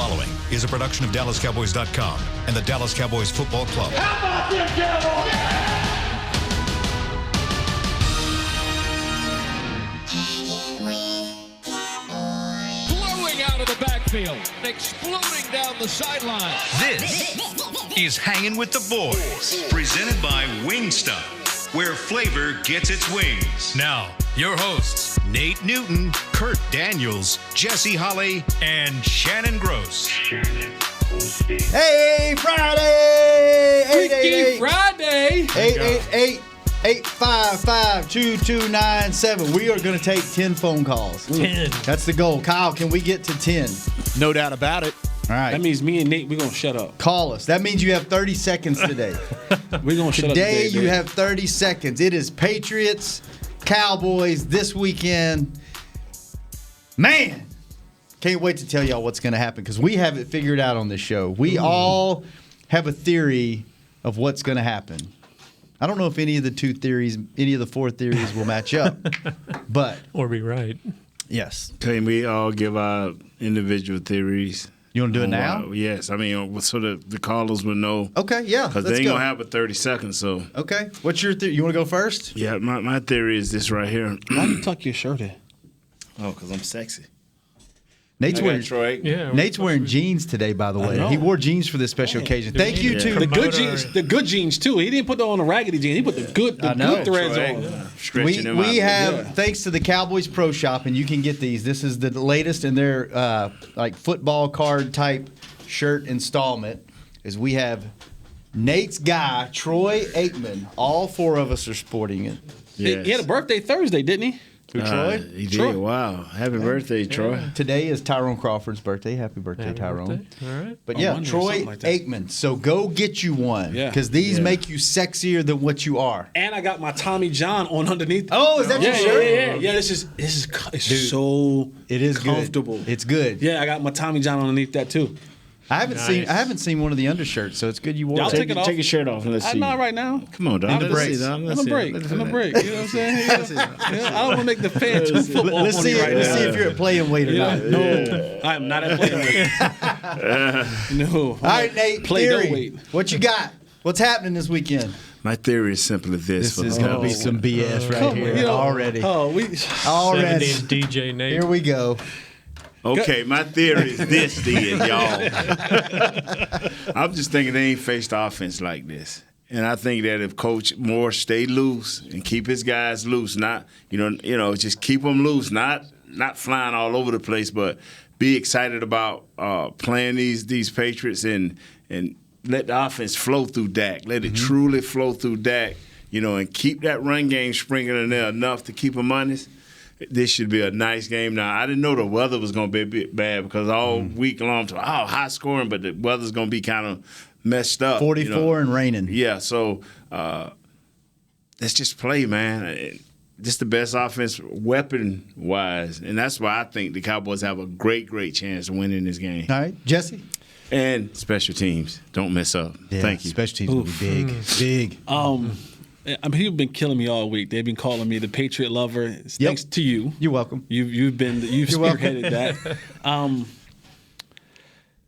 following is a production of DallasCowboys.com and the Dallas Cowboys Football Club. How about them Cowboys? Blowing out of the backfield, exploding down the sideline. This is Hangin' with the Boys, presented by Wingstop, where flavor gets its wings. Now, your hosts, Nate Newton, Kurt Daniels, Jesse Holley, and Shannon Gross. Hey, Friday! Freaky Friday! 888-855-2297. We are going to take 10 phone calls. 10. That's the goal. Kyle, can we get to 10? No doubt about it. All right. That means me and Nate, we're going to shut up. Call us. That means you have 30 seconds today. We're going to shut up Today, you Nate. have 30 seconds. It is Patriots, Cowboys this weekend. Man, can't wait to tell y'all what's going to happen because we have it figured out on this show. We all have a theory of what's going to happen. I don't know if any of the four theories will match up, but Or be right. yes. Can we all give our individual theories? You want to do it now? Yes. I mean, so the callers will know. Okay, yeah. Because they ain't going to have but 30 seconds, so. Okay. What's your theory? You want to go first? Yeah, my theory is this right here. Why you tuck your shirt in? Oh, because I'm sexy. Nate's I got wearing, Troy. Yeah. Nate's wearing jeans today, by the way. know. He wore jeans for this special occasion. Thank you to The good Promoter. jeans, the good jeans too. He didn't put on the raggedy jeans. He put the good threads Troy, on. stretching them we out. have, thanks to the Cowboys Pro Shop, and you can get these. This is the latest in their like football card type shirt installment. Is we have Nate's guy Troy Aikman. All four of us are sporting it. Yes. He had a birthday Thursday, didn't he? Who, Troy? He did. Troy. Wow. Happy birthday, Troy. Today is Tyrone Crawford's birthday. Happy birthday, Happy Tyrone. birthday. All right. But On yeah, Monday or Troy something like that. Aikman. So go get you one Yeah. because these Yeah. make you sexier than what you are. And I got my Tommy John on underneath. Oh, is that your shirt? Yeah. This is Dude, so It is comfortable. Good. It's good. Yeah, I got my Tommy John underneath that too. I haven't seen one of the undershirts, so it's good you wore Y'all it. take it off. Take your shirt off and let's see. I'm not right now. Come on, dog. In the Let's break. see, dog. I'm Let's a see. break. Let's I'm a see. break. You know what I'm saying? Yeah, I don't want to make the fan too football Let's see. right Let's now. see if you're at playing weight or not. No, I am not at play weight. No. All right, Nate. Play theory. no weight. What you got? What's happening this weekend? My theory is simply this. This is going to be some BS right here already. Oh, Already. 70s DJ Nate. Here we go. Okay, my theory is this, then, y'all. I'm just thinking they ain't faced offense like this. And I think that if Coach Moore stay loose and keep his guys loose, not just keep them loose, not flying all over the place, but be excited about playing these Patriots and let the offense flow through Dak. Let it truly flow through Dak, and keep that run game sprinkled in there enough to keep them honest. This should be a nice game. Now, I didn't know the weather was going to be a bit bad because all week long, high scoring, but the weather's going to be kind of messed up. 44 and raining. Yeah, so let's just play, man. This is the best offense weapon-wise, and that's why I think the Cowboys have a great, great chance of winning this game. All right, Jesse. And special teams. Don't mess up. Yeah, Thank you. Special teams will be big. People have been killing me all week. They've been calling me the Patriot lover. It's Yep. Thanks to you. You're welcome. You've You're spearheaded that.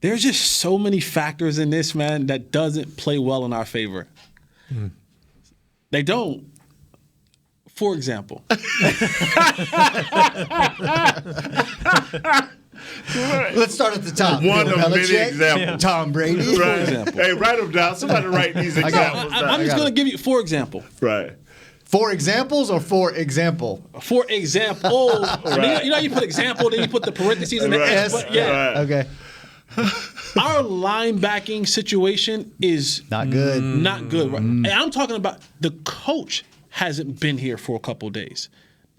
There's just so many factors in this, man, that doesn't play well in our favor. They don't. For example. Let's start at the top. One Bill of many Belichick, examples. Tom Brady. Right. example. Hey, write them down. Somebody write these examples down. I'm just going to give you, for example. Right. For examples or for example? For example. Right. You know, you put example, then you put the parentheses in the Right. S. But yeah. Right. Okay. Our linebacking situation is Not good. not good. And I'm talking about the coach hasn't been here for a couple days.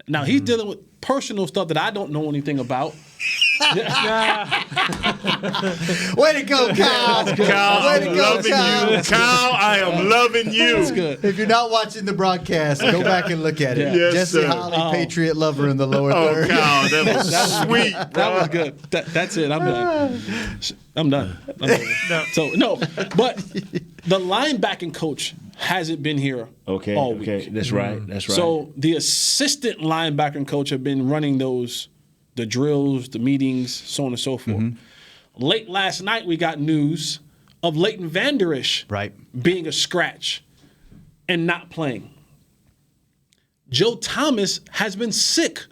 Now, he's dealing with personal stuff that I don't know anything about. Way to go, Kyle. Kyle, Way to I'm go, loving Kyle. you. Kyle, I am loving you. That's good. If you're not watching the broadcast, go back and look at it. Yes, Jesse sir. Holly, Patriot lover in the lower Oh, third. Kyle, that was sweet. That was good. That's it. I'm done. I'm done. So, no, but the linebacking coach hasn't been here all week. Okay, that's right. That's right. So the assistant linebacking coach have been running the drills, the meetings, so on and so forth. Late last night, we got news of Leighton Vander Esch Right. being a scratch and not playing. Joe Thomas has been sick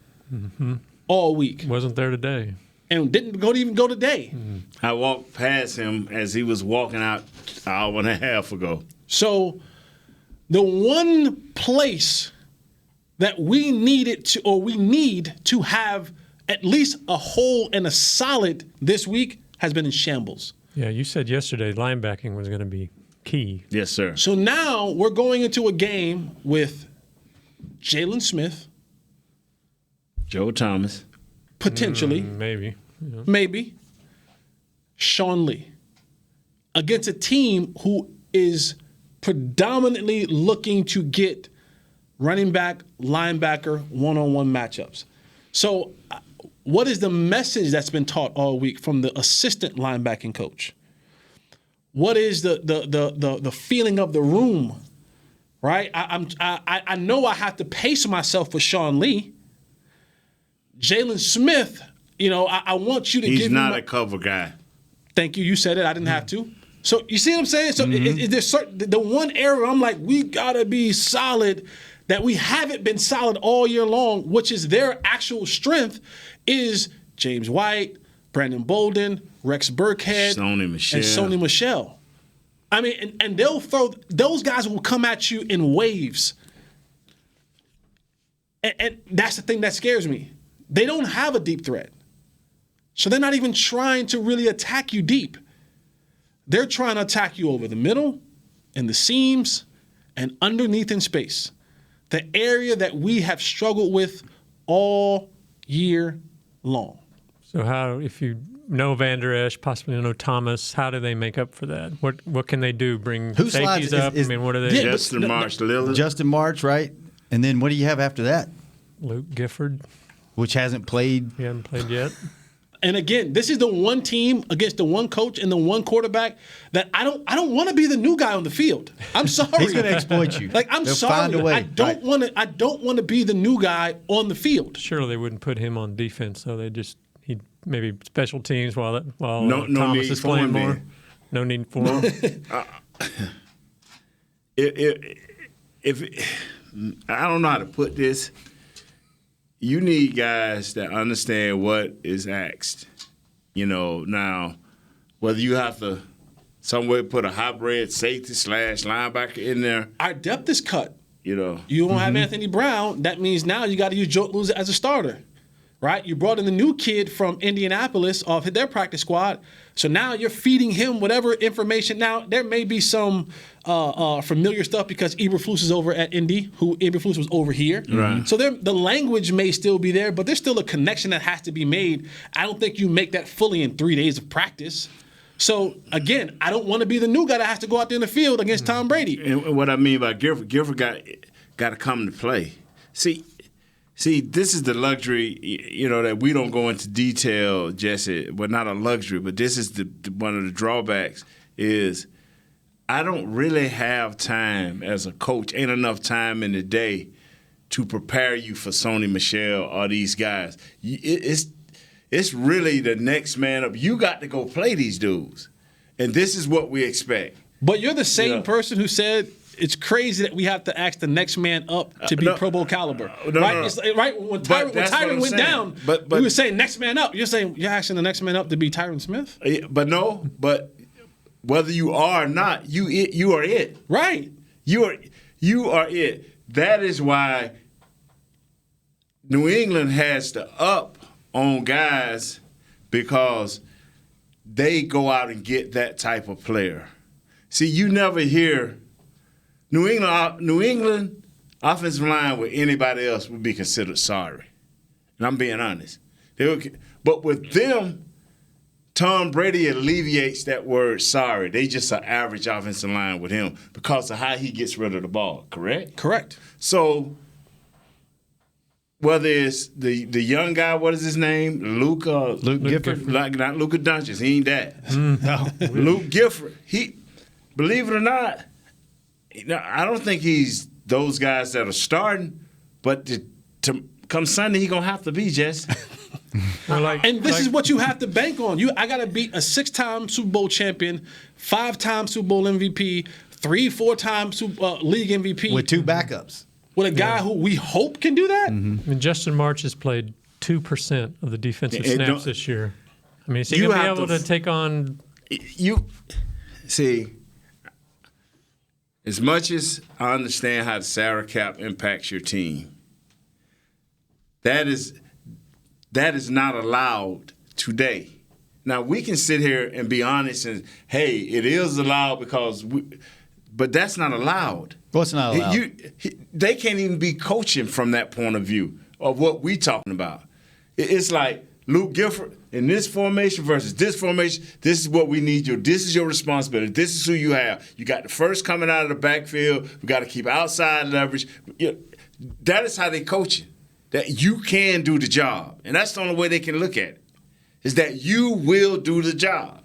all week Wasn't there today. and didn't even go today. I walked past him as he was walking out an hour and a half ago. So the one place that we need to have at least a whole and a solid this week has been in shambles. Yeah, you said yesterday linebacking was going to be key. Yes, sir. So now we're going into a game with Jalen Smith, Joe Thomas. potentially, Maybe. maybe, Sean Lee, against a team who is predominantly looking to get running back, linebacker, one-on-one matchups. So what is the message that's been taught all week from the assistant linebacking coach? What is the feeling of the room, right? I know I have to pace myself for Sean Lee. Jalen Smith, I want you to give me He's not a cover guy. Thank you. You said it. I didn't have to. So you see what I'm saying? So there's the one area I'm like, we gotta be solid, that we haven't been solid all year long, which is their actual strength, is James White, Brandon Bolden, Rex Burkhead, Sony Michel. and Sony Michel. I mean, and they'll throw, those guys will come at you in waves. And that's the thing that scares me. They don't have a deep threat. So they're not even trying to really attack you deep. They're trying to attack you over the middle, and the seams, and underneath in space. The area that we have struggled with all year long. So how, if you know Vander Esch, possibly know Thomas, how do they make up for that? What can they do? Bring Who safeties slides- up? is- I mean, what are they? Yeah, Justin Marsh Lillard. Justin March, right? And then what do you have after that? Luke Gifford. Which hasn't played. He hasn't played yet. And again, this is the one team against the one coach and the one quarterback that I don't want to be the new guy on the field. I'm sorry. He's going to exploit you. Like, I'm They'll sorry. Find a way. I don't want to be the new guy on the field. Surely they wouldn't put him on defense, so he maybe special teams while No Thomas need is for playing him more. then. No need for him. If I don't know how to put this, you need guys that understand what is asked. Now, whether you have to somewhere put a hybrid safety / linebacker in there, Our depth is cut. you know. You don't have Anthony Brown. That means now you got to use Joe Lewis as a starter, right? You brought in the new kid from Indianapolis off their practice squad. So now you're feeding him whatever information. Now, there may be some familiar stuff because Eberflus is over at Indy, who Eberflus was over here. Right. So the language may still be there, but there's still a connection that has to be made. I don't think you make that fully in 3 days of practice. So, again, I don't want to be the new guy that has to go out there in the field against Tom Brady. And what I mean by Gifford got to come to play. See, this is the luxury, that we don't go into detail, Jesse. Well, not a luxury, but this is one of the drawbacks is I don't really have time as a coach, ain't enough time in the day to prepare you for Sony Michel or these guys. It's really the next man up. You got to go play these dudes. And this is what we expect. But you're the same Yeah. person who said it's crazy that we have to ask the next man up to be no. Pro Bowl caliber. No, right? no. It's like, right? When But Tyron that's what I'm went saying. down, But- we were saying next man up. You're saying you're asking the next man up to be Tyron Smith? But whether you are or not, you are it. Right. You are it. That is why New England has to up on guys because they go out and get that type of player. See, you never hear New England offensive line with anybody else would be considered sorry. And I'm being honest. But with them, Tom Brady alleviates that word sorry. They just an average offensive line with him because of how he gets rid of the ball, correct? Correct. So whether it's the young guy, what is his name? Luke Gifford. Not Luka Doncic. He ain't that. Luke Gifford. He, believe it or not, I don't think he's those guys that are starting, but to come Sunday, he gonna have to be, Jess. And this is what you have to bank on. I got to beat a 6-time Super Bowl champion, 5-time Super Bowl MVP, 3-4-time league MVP. With 2 backups. With a guy who we hope can do that? Mm-hmm. I mean, Justin March has played 2% of the defensive snaps this year. I mean, is he going to be able to take on... You see, as much as I understand how the salary cap impacts your team, that is not allowed today. Now, we can sit here and be honest and, hey, it is allowed but that's not allowed. What's not allowed? They can't even be coaching from that point of view of what we talking about. It's like Luke Gifford in this formation versus this formation. This is what we need you. This is your responsibility. This is who you have. You got the first coming out of the backfield. We got to keep outside leverage. That is how they coach it. That you can do the job. And that's the only way they can look at it, is that you will do the job.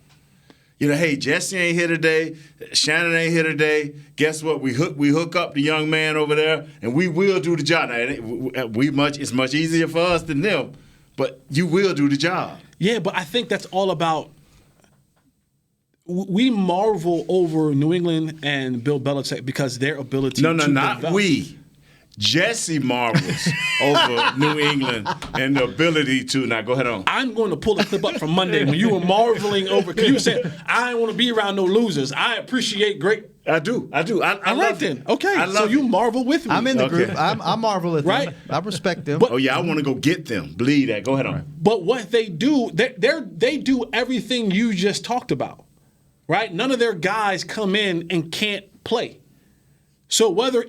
Hey, Jesse ain't here today. Shannon ain't here today. Guess what? We hook up the young man over there, and we will do the job. Now, it's much easier for us than them, but you will do the job. Yeah, but I think that's all about – we marvel over New England and Bill Belichick because their ability to not develop. We. Jesse marvels over New England and the ability to. Now, go ahead on. I'm going to pull the clip up from Monday when you were marveling over. Because you were saying, I don't want to be around no losers. I appreciate great. I do. I love then. Okay, so you marvel with me. I'm in the group. I marvel at them. Right? I respect them. But, I want to go get them. Believe that. Go ahead on. But what they do, they do everything you just talked about, right? None of their guys come in and can't play. So whether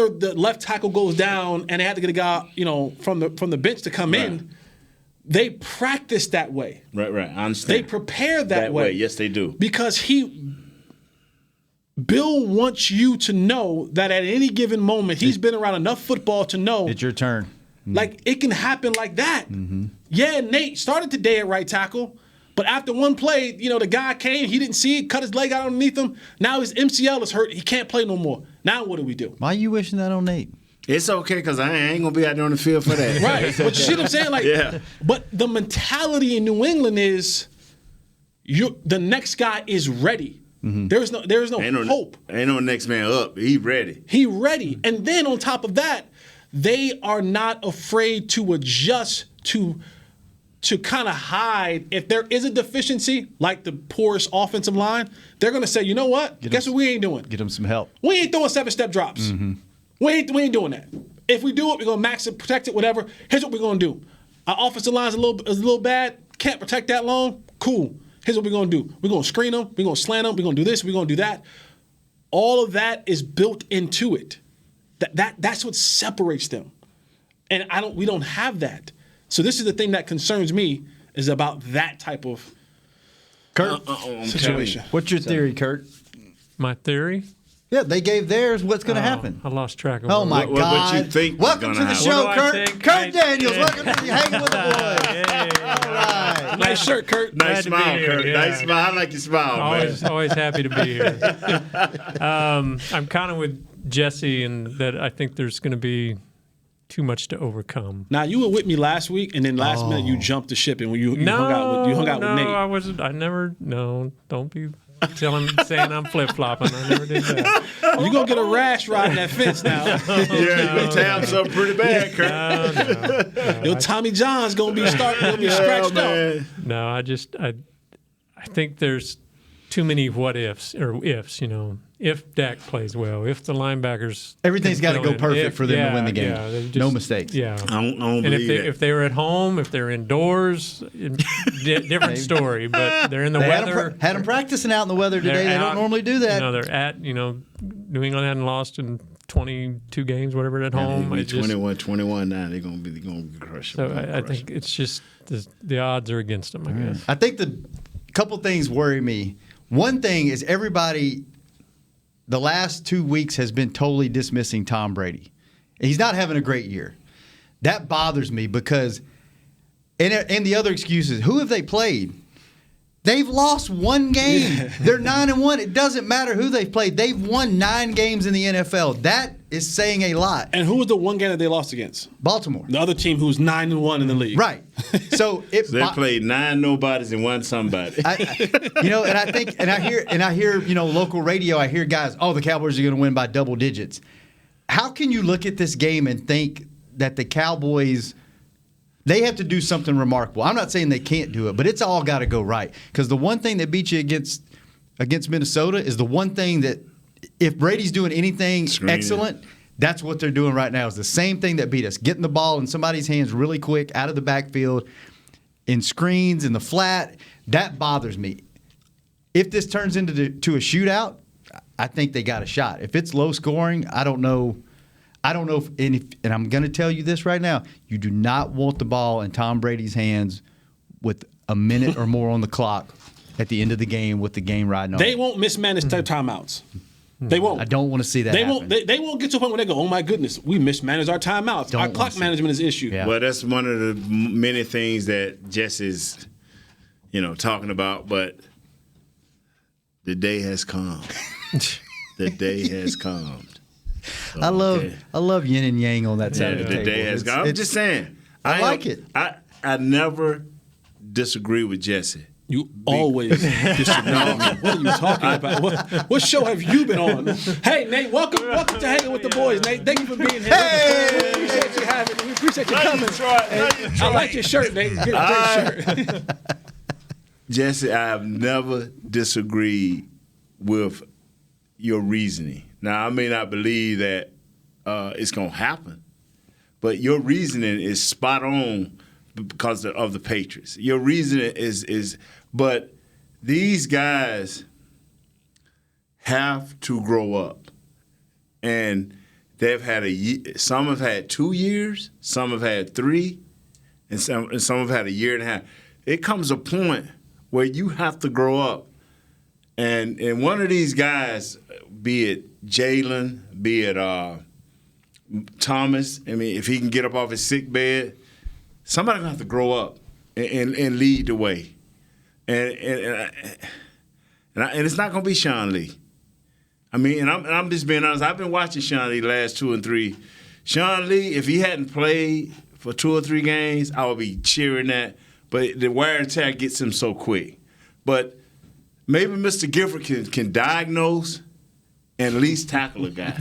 the left tackle goes down and they have to get a guy, from the bench to come in, they practice that way. Right. I understand. They prepare that way. Yes, they do. Because Bill wants you to know that at any given moment, he's been around enough football to know it's your turn. Like it can happen like that. Mm-hmm. Yeah, Nate started today at right tackle. But after one play, the guy came, he didn't see it, cut his leg out underneath him. Now his MCL is hurt. He can't play no more. Now what do we do? Why are you wishing that on Nate? It's okay because I ain't going to be out there on the field for that. Right. But you see what I'm saying? Yeah. But the mentality in New England is the next guy is ready. Mm-hmm. There is no hope. Ain't no next man up. He ready. And then on top of that, they are not afraid to adjust to kind of hide if there is a deficiency, like the poorest offensive line. They're going to say, you know what? Guess what we ain't doing? Get them some help. We ain't throwing 7-step drops. Mm-hmm. We ain't doing that. If we do it, we're going to max it, protect it, whatever. Here's what we're going to do. Our offensive line's is a little bad. Can't protect that long. Cool. Here's what we're going to do. We're going to screen them. We're going to slant them. We're going to do this. We're going to do that. All of that is built into it. That's what separates them. And we don't have that. So this is the thing that concerns me is about that type of situation. What's your theory, Kurt? My theory? Yeah, they gave theirs. What's going to happen? I lost track of my God. What you think welcome to the show, Kurt. Kurt Daniels. Welcome to the Hangin with the Boys. All right. Nice shirt, Kurt. Nice smile, Kurt. Yeah. Nice smile. I like your smile, man. Always happy to be here. I'm kind of with Jesse in that I think there's going to be too much to overcome. Now, you were with me last week, and then last minute you jumped the ship, and you hung out with Nate. No, I wasn't. I never. No, don't be saying I'm flip flopping. I never did that. You're gonna get a rash riding that fence now. Yeah, you tapped something pretty bad, Kurt. No, your Tommy John's gonna be scratched up. No, I think there's too many what ifs or ifs. If Dak plays well, if the linebackers, everything's got to go perfect for them to win the game. Yeah, no mistakes. Yeah, I don't and if they were at home, if they're indoors, different story. But they're in the weather. Had them practicing out in the weather today. They don't normally do that. They're at. New England hadn't lost in 22 games, whatever, at home. 21 now. They're gonna be crushed. So I think it's just the odds are against them. I guess. I think the couple things worry me. One thing is everybody. The last 2 weeks has been totally dismissing Tom Brady. He's not having a great year. That bothers me because, and the other excuses, who have they played? They've lost one game. They're 9-1. It doesn't matter who they've played. They've won 9 games in the NFL. That is saying a lot. And who was the one game that they lost against? Baltimore. The other team who's 9-1 in the league. Right. So they played 9 nobodies and 1 somebody. And I hear, local radio. I hear guys, the Cowboys are going to win by double digits. How can you look at this game and think that the Cowboys? They have to do something remarkable. I'm not saying they can't do it, but it's all got to go right. Because the one thing that beat you against Minnesota is the one thing that if Brady's doing anything excellent, that's what they're doing right now. Is the same thing that beat us. Getting the ball in somebody's hands really quick out of the backfield, in screens, in the flat. That bothers me. If this turns into a shootout, I think they got a shot. If it's low scoring, I don't know. And I'm going to tell you this right now. You do not want the ball in Tom Brady's hands with a minute or more on the clock at the end of the game with the game riding on. They won't mismanage their timeouts. They won't. I don't want to see that happen. They won't get to a point where they go, oh, my goodness, we mismanaged our timeouts. Our clock management is an issue. Yeah. Well, that's one of the many things that Jess is, talking about. But the day has come. The day has come. So, I love yin and yang on that side of the table. The day has come. I'm just saying. I like it. I never disagree with Jesse. You always disagree. What are you talking about? What show have you been on? Hey, Nate, welcome to Hanging with the Boys, Nate. Thank you for being here. Hey! We appreciate you having. We appreciate you coming. I like your shirt, Nate. Great shirt. Jesse, I have never disagreed with your reasoning. Now, I may not believe that it's going to happen, but your reasoning is spot on because of the Patriots. Your reasoning is but these guys have to grow up. And they've had some have had 2 years, some have had 3, and some have had a year and a half. It comes a point where you have to grow up. And one of these guys, be it Jalen, be it Thomas, if he can get up off his sick bed, somebody's going to have to grow up and lead the way. And it's not going to be Sean Lee. I'm just being honest. I've been watching Sean Lee the last 2 and 3. Sean Lee, if he hadn't played for 2 or 3 games, I would be cheering that. But the wear and tear gets him so quick. But maybe Mr. Gifford can diagnose and at least tackle a guy.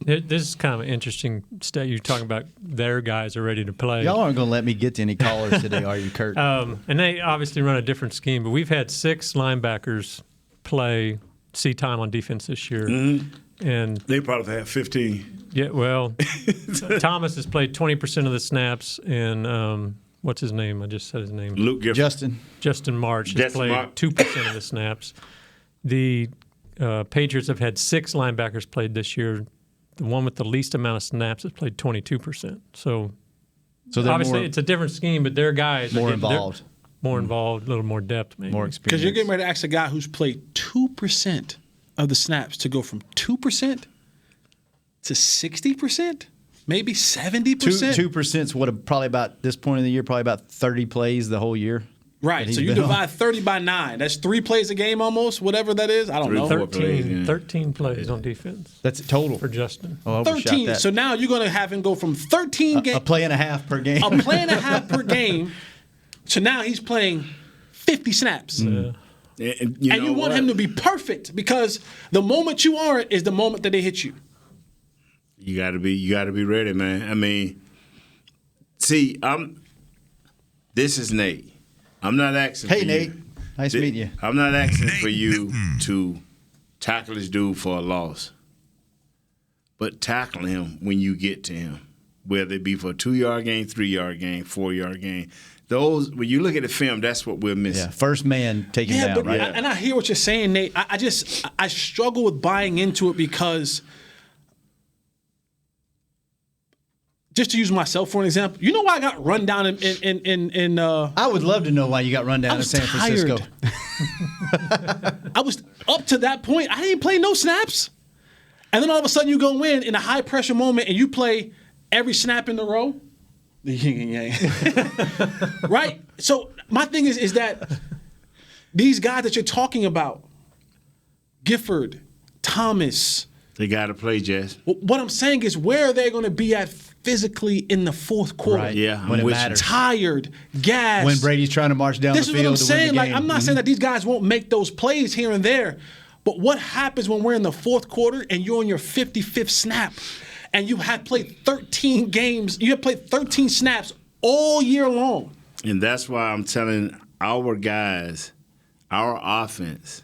This is kind of an interesting stat. You're talking about their guys are ready to play. Y'all aren't going to let me get to any callers today, are you, Kurt? And they obviously run a different scheme, but we've had 6 linebackers see time on defense this year. Mm-hmm. And they probably have 15. Yeah, well, Thomas has played 20% of the snaps, and what's his name? I just said his name. Luke Gifford. Justin March has played 2% of the snaps. The Patriots have had 6 linebackers played this year. The one with the least amount of snaps has played 22%. So obviously it's a different scheme, but their guys more involved. More involved, a little more depth, maybe. More experience. Because you're getting ready to ask a guy who's played 2% of the snaps to go from 2% to 60%, maybe 70%. 2% is what probably about this point of the year, probably about 30 plays the whole year. Right. So you divide 30 by 9. That's 3 plays a game almost, whatever that is. I don't know. 13 plays on defense. That's total for Justin. Oh, 13. That. So now you're going to have him go from 13 games. A play and a half per game. A play and a half per game. So now he's playing 50 snaps. And you want him to be perfect because the moment you aren't is the moment that they hit you. You got to be ready, man. This is Nate. I'm not asking for you. Hey, Nate. Nice meeting you. I'm not asking for you to tackle this dude for a loss. But tackle him when you get to him, whether it be for a 2-yard gain, 3-yard gain, 4-yard gain. Those, when you look at the film, that's what we're missing. Yeah, first man taken down, but, right? And I hear what you're saying, Nate. I struggle with buying into it because – just to use myself for an example, you know why I got run down in I would love to know why you got run down in San Francisco. I was up to that point. I didn't play no snaps. And then all of a sudden you go in a high pressure moment and you play every snap in the row. The yin and yang. Right? So my thing is that these guys that you're talking about, Gifford, Thomas. They got to play, Jess. What I'm saying is, where are they going to be at physically in the fourth quarter? Right. Yeah, when I'm it with you. matters. Tired, gassed. When Brady's trying to march down This the is what field I'm to saying. win the Like, game. I'm not saying that these guys won't make those plays here and there, but what happens when we're in the fourth quarter and you're on your 55th snap and you have played 13 games, you have played 13 snaps all year long? And that's why I'm telling our guys, our offense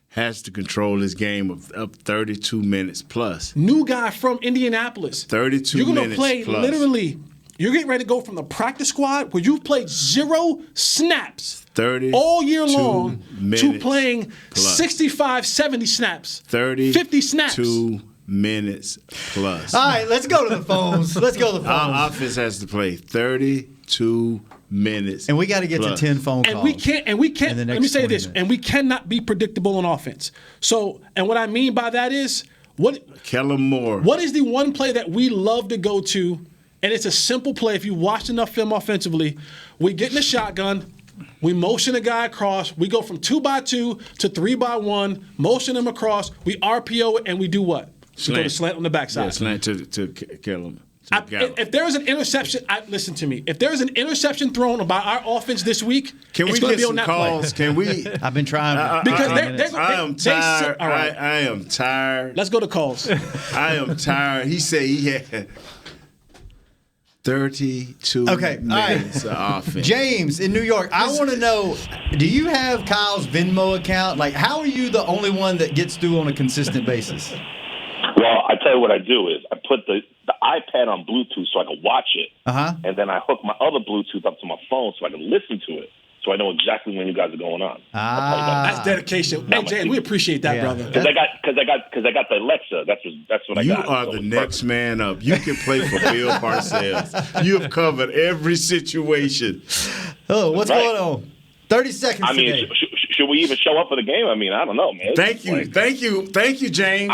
has to control this game of 32 minutes plus. New guy from Indianapolis. 32 You're minutes going to play plus. literally, you're getting ready to go from the practice squad where you've played 0 snaps 32 all year long to minutes playing plus. 65, 70 snaps. 50 snaps. 2 minutes plus. All right, let's go to the phones. Let's go to the phones. Our offense has to play 32 minutes. And we got to get plus. to 10 phone calls. And we can't, in the next let me say 20 this, minutes. and we cannot be predictable on offense. So, and what I mean by that is, Kellen Moore. what is the one play that we love to go to? And it's a simple play. If you watch enough film offensively, we get in the shotgun, we motion a guy across, we go from 2x2 to 3x1, motion him across, we RPO it, and we do what? We go to slant on the backside. Yeah, slant to kill him. If there is an interception, listen to me. If there is an interception thrown by our offense this week, Can we it's going to get be on some that calls? play. Can we? I've been trying. Because I am tired. All right. I am tired. Let's go to calls. I am tired. He said he had 32 minutes of offense. James in New York, I want to know, do you have Kyle's Venmo account? Like, how are you the only one that gets through on a consistent basis? Well, I tell you what I do is I put the iPad on Bluetooth so I can watch it, and then I hook my other Bluetooth up to my phone so I can listen to it, so I know exactly when you guys are going on. That's dedication. Hey, James, we appreciate that, brother. Because I got the Alexa. That's what I You got. are So the it's next man up. You can play for Bill Parcells. You have covered every situation. Oh, what's Right. going on? 30 seconds I mean, today. should we even show up for the game? I mean, I don't know, man. Thank you, James.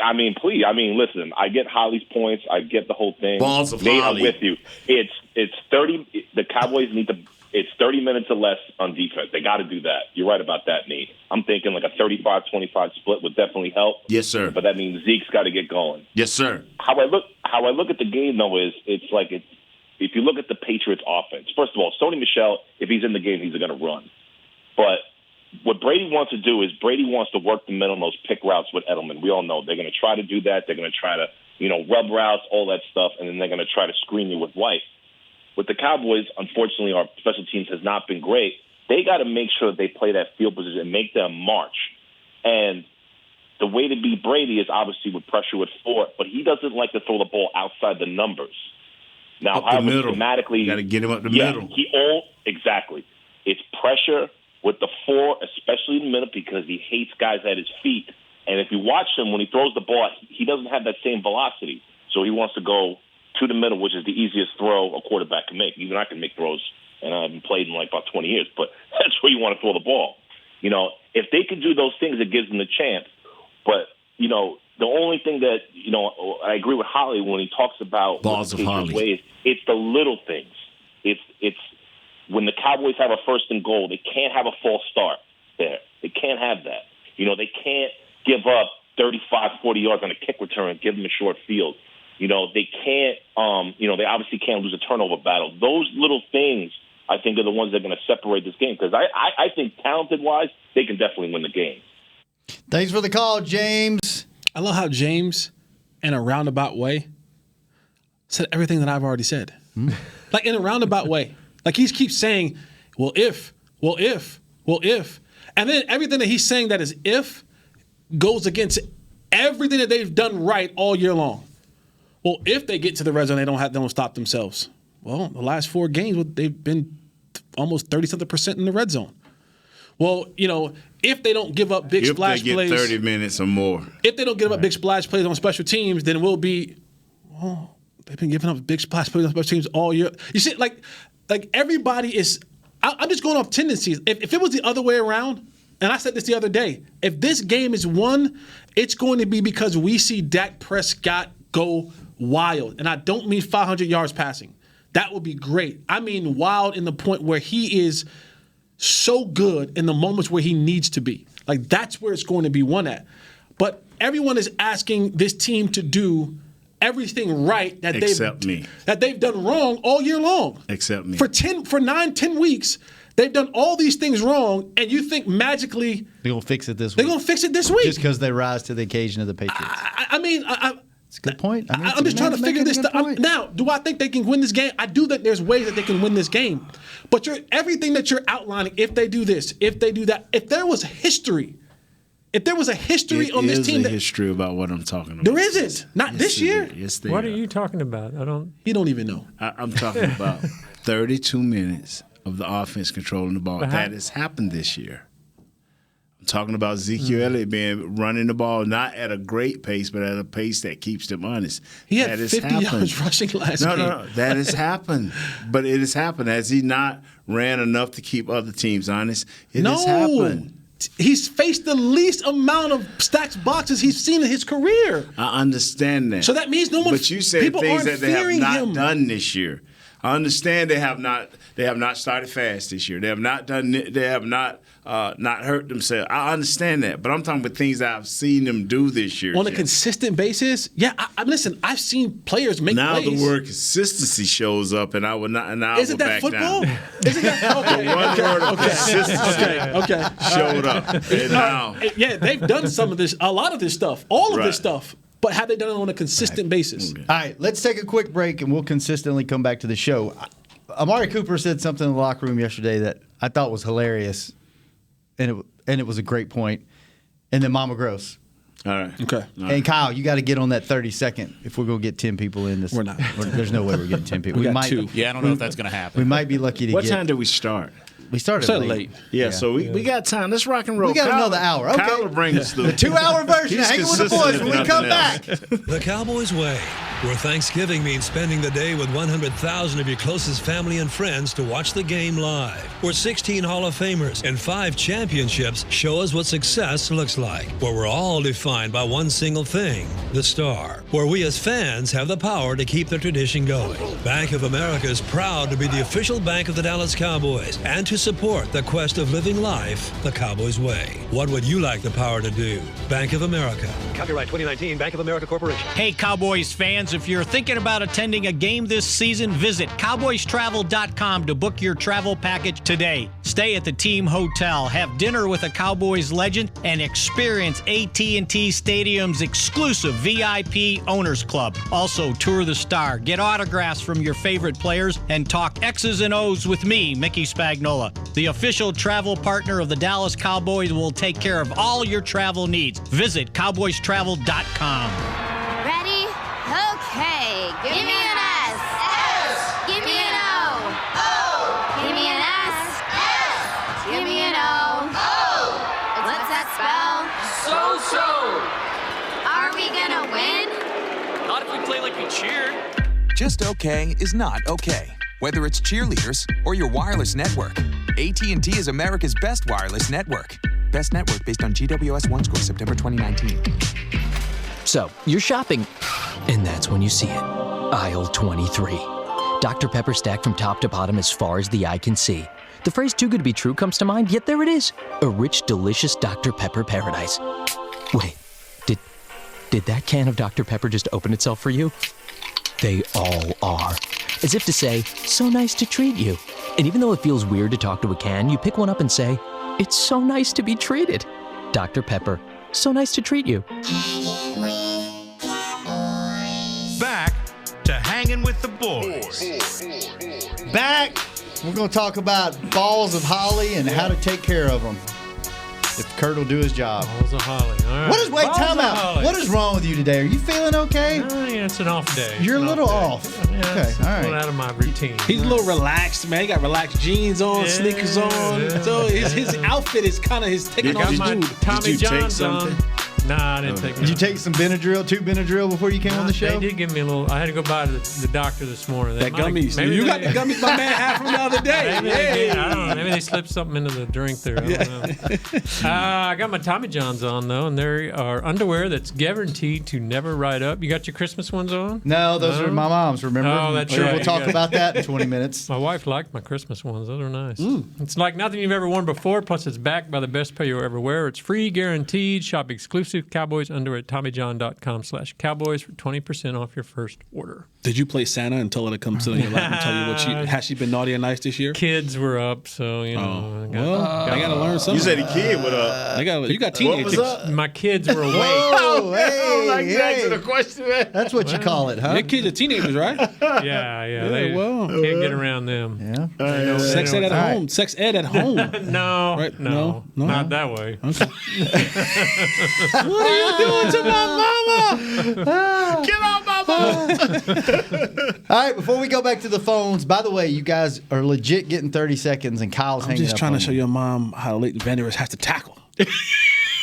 I mean, please. I mean, listen. I get Holly's points. I get the whole thing. Balls of Nate, Holly. I'm with you. It's 30. The Cowboys need to. It's 30 minutes or less on defense. They got to do that. You're right about that, Nate. I'm thinking like a 35-25 split would definitely help. Yes, sir. But that means Zeke's got to get going. Yes, sir. How I look at the game though is if you look at the Patriots offense. First of all, Sony Michel, if he's in the game, he's going to run. But what Brady wants to do is Brady wants to work the middle on those pick routes with Edelman. We all know they're going to try to do that. They're going to try to, rub routes, all that stuff, and then they're going to try to screen you with White. With the Cowboys, unfortunately, our special teams has not been great. They got to make sure that they play that field position and make them march. And the way to beat Brady is obviously with pressure with Ford, but he doesn't like to throw the ball outside the numbers. Now, Up the middle. schematically, Got to get him up the yeah, middle. Exactly. It's pressure with the 4, especially in the middle, because he hates guys at his feet. And if you watch him, when he throws the ball, he doesn't have that same velocity. So he wants to go to the middle, which is the easiest throw a quarterback can make. Even I can make throws, and I haven't played in like about 20 years, but that's where you want to throw the ball. If they can do those things, it gives them the chance. But, the only thing that, I agree with Holly when he talks about Balls of Holly. ways, it's the little things. It's when the Cowboys have a 1st and goal, they can't have a false start there. They can't have that. They can't give up 35, 40 yards on a kick return and give them a short field. They can't, they obviously can't lose a turnover battle. Those little things, I think, are the ones that are going to separate this game because I think talented-wise, they can definitely win the game. Thanks for the call, James. I love how James, in a roundabout way, said everything that I've already said. Like in a roundabout way. Like he keeps saying, well, if. And then everything that he's saying that is if goes against everything that they've done right all year long. Well, if they get to the red zone, they don't stop themselves. Well, the last 4 games, they've been almost 30-something% in the red zone. Well, if they don't give up big splash plays. If they get 30 minutes or more. If they don't give up big splash plays on special teams, then we'll be, they've been giving up big splash plays on special teams all year. You see, like everybody is, I'm just going off tendencies. If it was the other way around, and I said this the other day, if this game is won, it's going to be because we see Dak Prescott go wild. And I don't mean 500 yards passing. That would be great. I mean wild in the point where he is so good in the moments where he needs to be. Like, that's where it's going to be won at. But everyone is asking this team to do everything right that they've done wrong all year long. Except me. For 9-10 weeks, they've done all these things wrong, and you think magically they're going to fix it this week. They're going to fix it this week. Just because they rise to the occasion of the Patriots. It's a good point. I'm just trying to figure this stuff. Now, do I think they can win this game? I do think there's ways that they can win this game. But everything that you're outlining, if they do this, if they do that, if there was a history on this team, there is a history about what I'm talking about. There isn't. Not this year. Yes, what are you talking about? You don't even know. I'm talking about 32 minutes of the offense controlling the ball. That has happened this year. I'm talking about Ezekiel Elliott running the ball not at a great pace, but at a pace that keeps them honest. He had 50 yards rushing last game. No, that has happened. But it has happened. Has he not ran enough to keep other teams honest? It has happened. He's faced the least amount of stacked boxes he's seen in his career. I understand that. So that means no one. But you said things that they have not done this year. I understand they have not started fast this year. They have not not hurt themselves. I understand that, but I'm talking about things that I've seen them do this year. On a consistent basis? Yeah, listen, I've seen players make now plays. Now the word consistency shows up, and I would not. And I Isn't that football? Down. Isn't that okay? The one word of consistency showed up. And now, yeah, they've done a lot of this stuff, all of this stuff. But have they done it on a consistent basis? Okay. All right, let's take a quick break, and we'll consistently come back to the show. Amari Cooper said something in the locker room yesterday that I thought was hilarious, and it was a great point. And then Mama Gross. All right. Okay. All right. And Kyle, you got to get on that 30-second if we're going to get 10 people in this. We're not. There's no way we're getting 10 people. We might, 2. Yeah, I don't know if that's going to happen. We might be lucky to What get. time did we start? We started late. Yeah, so we got time. Let's rock and roll. We got another hour. Okay. Kyle will bring us the 2-hour version of Hanging with the Boys when we come back. The Cowboys Way, where Thanksgiving means spending the day with 100,000 of your closest family and friends to watch the game live. Where 16 Hall of Famers and 5 championships show us what success looks like. Where we're all defined by one single thing, the star. Where we as fans have the power to keep the tradition going. Bank of America is proud to be the official bank of the Dallas Cowboys and to support the quest of living life the Cowboys way. What would you like the power to do? Bank of America. Copyright 2019 Bank of America Corporation. Hey, Cowboys fans, if you're thinking about attending a game this season, visit cowboystravel.com to book your travel package today. Stay at the team hotel, have dinner with a Cowboys legend, and experience AT&T Stadium's exclusive VIP Owners Club. Also, tour the Star, get autographs from your favorite players, and talk X's and O's with me, Mickey Spagnola. The official travel partner of the Dallas Cowboys will take care of all your travel needs. Visit cowboystravel.com. Ready? Okay. Give me an S. S. Give me an O. O. Give me an S. S. Give me an O. O. What's that spell? So. Are we gonna win? Not if we play like we cheered. Just okay is not okay. Whether it's cheerleaders or your wireless network, AT&T is America's best wireless network. Best network based on GWS 1 score September 2019. So, you're shopping, and that's when you see it. Aisle 23. Dr. Pepper stacked from top to bottom as far as the eye can see. The phrase too good to be true comes to mind, yet there it is. A rich, delicious Dr. Pepper paradise. Wait, did that can of Dr. Pepper just open itself for you? They all are. As if to say, so nice to treat you. And even though it feels weird to talk to a can, you pick one up and say, it's so nice to be treated. Dr. Pepper, so nice to treat you. Back to Hanging with the Boys. Back, we're going to talk about balls of holly and how to take care of them. If Kurt will do his job. Balls of holly. All right. Time out. What is wrong with you today? Are you feeling okay? Yeah, it's an off day. You're a little off. Yeah, okay, all right. A little out of my routine. He's a little relaxed, man. He got relaxed jeans on, sneakers on. Yeah. So his outfit is kind of his taking off his mood. Tommy John's on. Nah, I didn't take. Did you take some Benadryl, 2 Benadryl before you came on the show? They did give me a little. I had to go by the doctor this morning. That gummies. You got the gummies my man had from the other day. Maybe I don't know. Maybe they slipped something into the drink there. I don't know. I got my Tommy Johns on though, and there are underwear that's guaranteed to never ride up. You got your Christmas ones on? No, those are my mom's. Remember? Oh, that's sure. right. We'll talk about that in 20 minutes. My wife liked my Christmas ones. Those are nice. It's like nothing you've ever worn before. Plus, it's backed by the best pair you'll ever wear. It's free, guaranteed. Shop exclusive Cowboys underwear at TommyJohn.com/Cowboys for 20% off your first order. Did you play Santa and tell her to come sit on your lap and tell you what has she been naughty or nice this year? Kids were up, so you know. I got to learn something. You said a kid with a. You got teenagers. What was up? My kids were awake. Oh, hey, the question, man. That's what you call it, huh? Your kids are teenagers, right? Yeah. They can't get around them. Yeah. Sex ed at home. Sex ed at home. No, Right? no, not that way. Okay. What are you doing to my mama? Get off my mama! All right, before we go back to the phones, by the way, you guys are legit getting 30 seconds, and Kyle's hanging up. I'm just trying to on show you. your mom how late vendors has to tackle.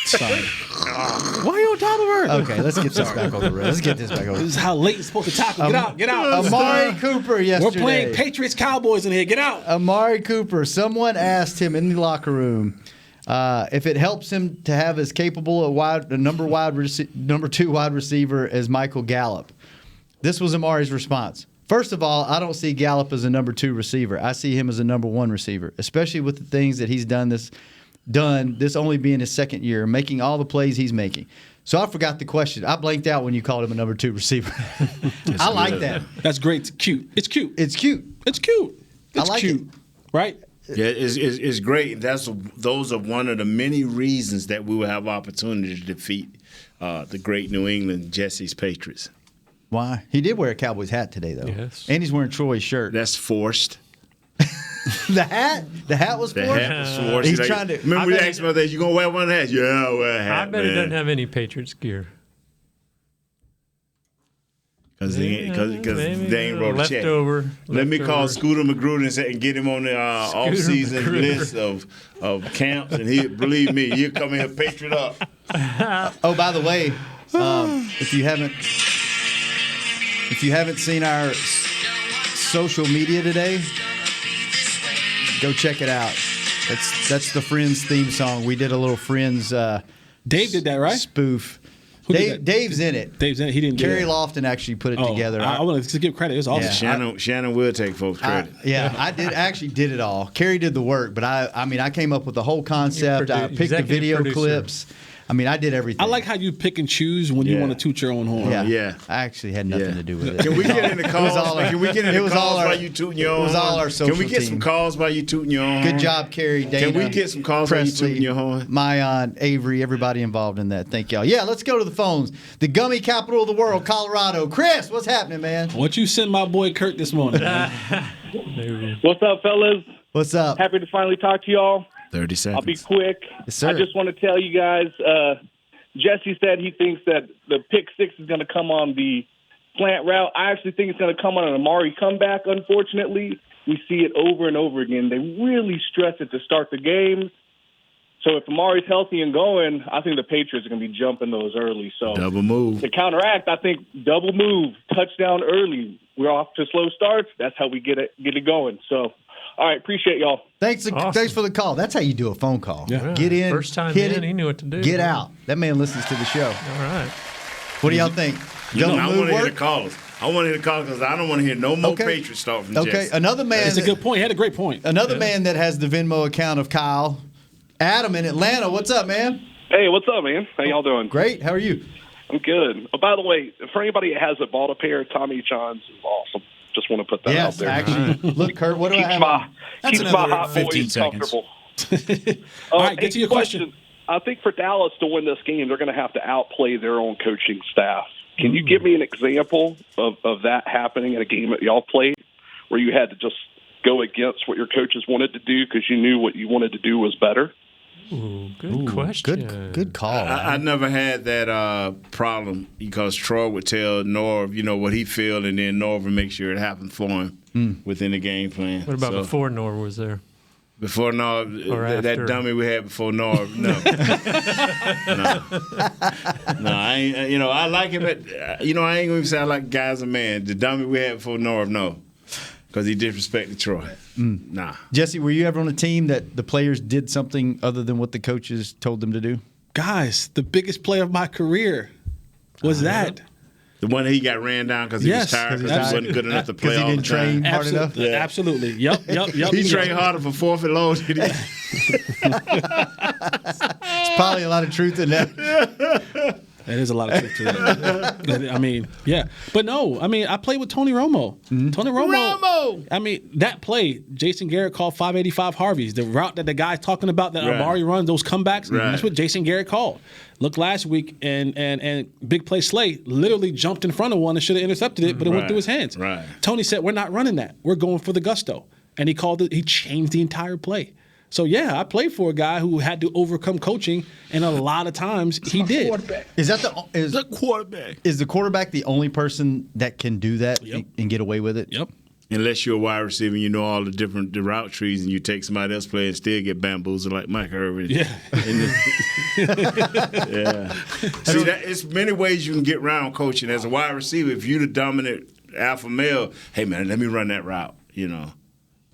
Sorry. Why are you on top of her? Okay, let's get this back on the road. This is how late you're supposed to tackle. Get out. Amari Cooper yesterday. We're playing Patriots Cowboys in here. Get out. Amari Cooper, someone asked him in the locker room if it helps him to have as capable a number 2 wide receiver as Michael Gallup. This was Amari's response. First of all, I don't see Gallup as a number 2 receiver. I see him as a number 1 receiver, especially with the things that he's done this only being his second year, making all the plays he's making. So I forgot the question. I blanked out when you called him a number 2 receiver. I like that. That's great. It's cute. It's cute. It's cute. It's like cute. it. Right? Yeah, it's great. Those are one of the many reasons that we will have opportunity to defeat the great New England Jesse's Patriots. Why? He did wear a Cowboys hat today, though. Yes. And he's wearing Troy's shirt. That's forced. The hat was forced? The hat was forced. He's trying to. Remember we asked him about that, you going to wear one of the hats? Yeah, I'll wear a hat, I bet he doesn't have any Patriots gear. Because they ain't wrote a check. Leftover. Let me call Scooter Magruder and get him on the off-season list of camps, and believe me, he'll come in here Patriot up. Oh, by the way, if you haven't seen our social media today, go check it out. That's the Friends theme song. We did a little Friends. Dave did that, right? Spoof. Dave's in it. Dave's in it. He didn't do Kerry it. Lofton actually put it together. I want to give credit. It was awesome. Yeah. Shannon will take folks credit. I did it all. Kerry did the work, but I came up with the whole concept. I picked the video clips. I did everything. I like how you pick and choose when you want to toot your own horn. Yeah. I actually had nothing to do with it. Can we get into calls? Can we get into calls while you tooting your own horn? It was all our social team. Can we get some calls while you tooting your own horn? Good job, Kerry, Dana. Can we get some calls while you tooting your horn? Mayan, Avery, everybody involved in that. Thank y'all. Yeah, let's go to the phones. The gummy capital of the world, Colorado. Chris, what's happening, man? What you send my boy Kurt this morning? What's up, fellas? What's up? Happy to finally talk to y'all. 30 seconds. I'll be quick. Yes, sir. I just want to tell you guys, Jesse said he thinks that the pick six is going to come on the slant route. I actually think it's going to come on an Amari comeback, unfortunately. We see it over and over again. They really stress it to start the game. So if Amari's healthy and going, I think the Patriots are going to be jumping those early. So double move. To counteract, I think double move, touchdown early. We're off to slow starts. That's how we get it going. So, all right, appreciate y'all. Thanks for the call. That's how you do a phone call. Yeah. Get in, first time hit in, it, he knew what to do. Get out. That man listens to the show. All right. What do y'all think? I want to hear the callers. I want to hear the callers because I don't want to hear no more Patriots start from Jesse. Okay, another man. It's a good point. He had a great point. Another man that has the Venmo account of Kyle, Adam in Atlanta. What's up, man? Hey, what's up, man? How y'all doing? Great. How are you? I'm good. Oh, by the way, for anybody that hasn't bought a pair of Tommy Johns, is awesome. Just want to put that out there. Actually, look, Kurt, what do I have? Keeps my hot boys comfortable. All right, get to your question. I think for Dallas to win this game, they're going to have to outplay their own coaching staff. Can you give me an example of that happening in a game that y'all played where you had to just go against what your coaches wanted to do because you knew what you wanted to do was better? Good question. Good call. I never had that problem because Troy would tell Norv, what he feel, and then Norv would make sure it happened for him within the game plan. What about before Norv was there? Before Norv, that dummy we had before Norv, no. No, I ain't. You know, I like him. I ain't gonna even say I like guys a man. The dummy we had before Norv, no, because he disrespected Troy. Nah. Jesse, were you ever on a team that the players did something other than what the coaches told them to do? Guys, the biggest play of my career was that. The one that he got ran down because he was tired because he wasn't good enough to play all the time. Because he didn't train hard enough? Yeah. Absolutely. Yep. He trained harder for fourth and long. There's probably a lot of truth in that. There is a lot of truth to that. I mean, yeah. But no, I mean, I played with Tony Romo. Tony Romo. I mean, that play, Jason Garrett called 585 Harveys. The route that the guy's talking about that Amari runs, those comebacks, that's what Jason Garrett called. Look last week, and big play Slay literally jumped in front of one and should have intercepted it, but it went through his hands. Right. Tony said, we're not running that. We're going for the gusto. And he called it, he changed the entire play. So, yeah, I played for a guy who had to overcome coaching, and a lot of times he did. Is that the quarterback? Is the quarterback the only person that can do that and get away with it? Yep. Unless you're a wide receiver and you know all the route trees and you take somebody else play and still get bamboozled like Mike Irvin. Yeah. Yeah. See, it's many ways you can get around coaching. As a wide receiver, if you're the dominant alpha male, hey, man, let me run that route, you know.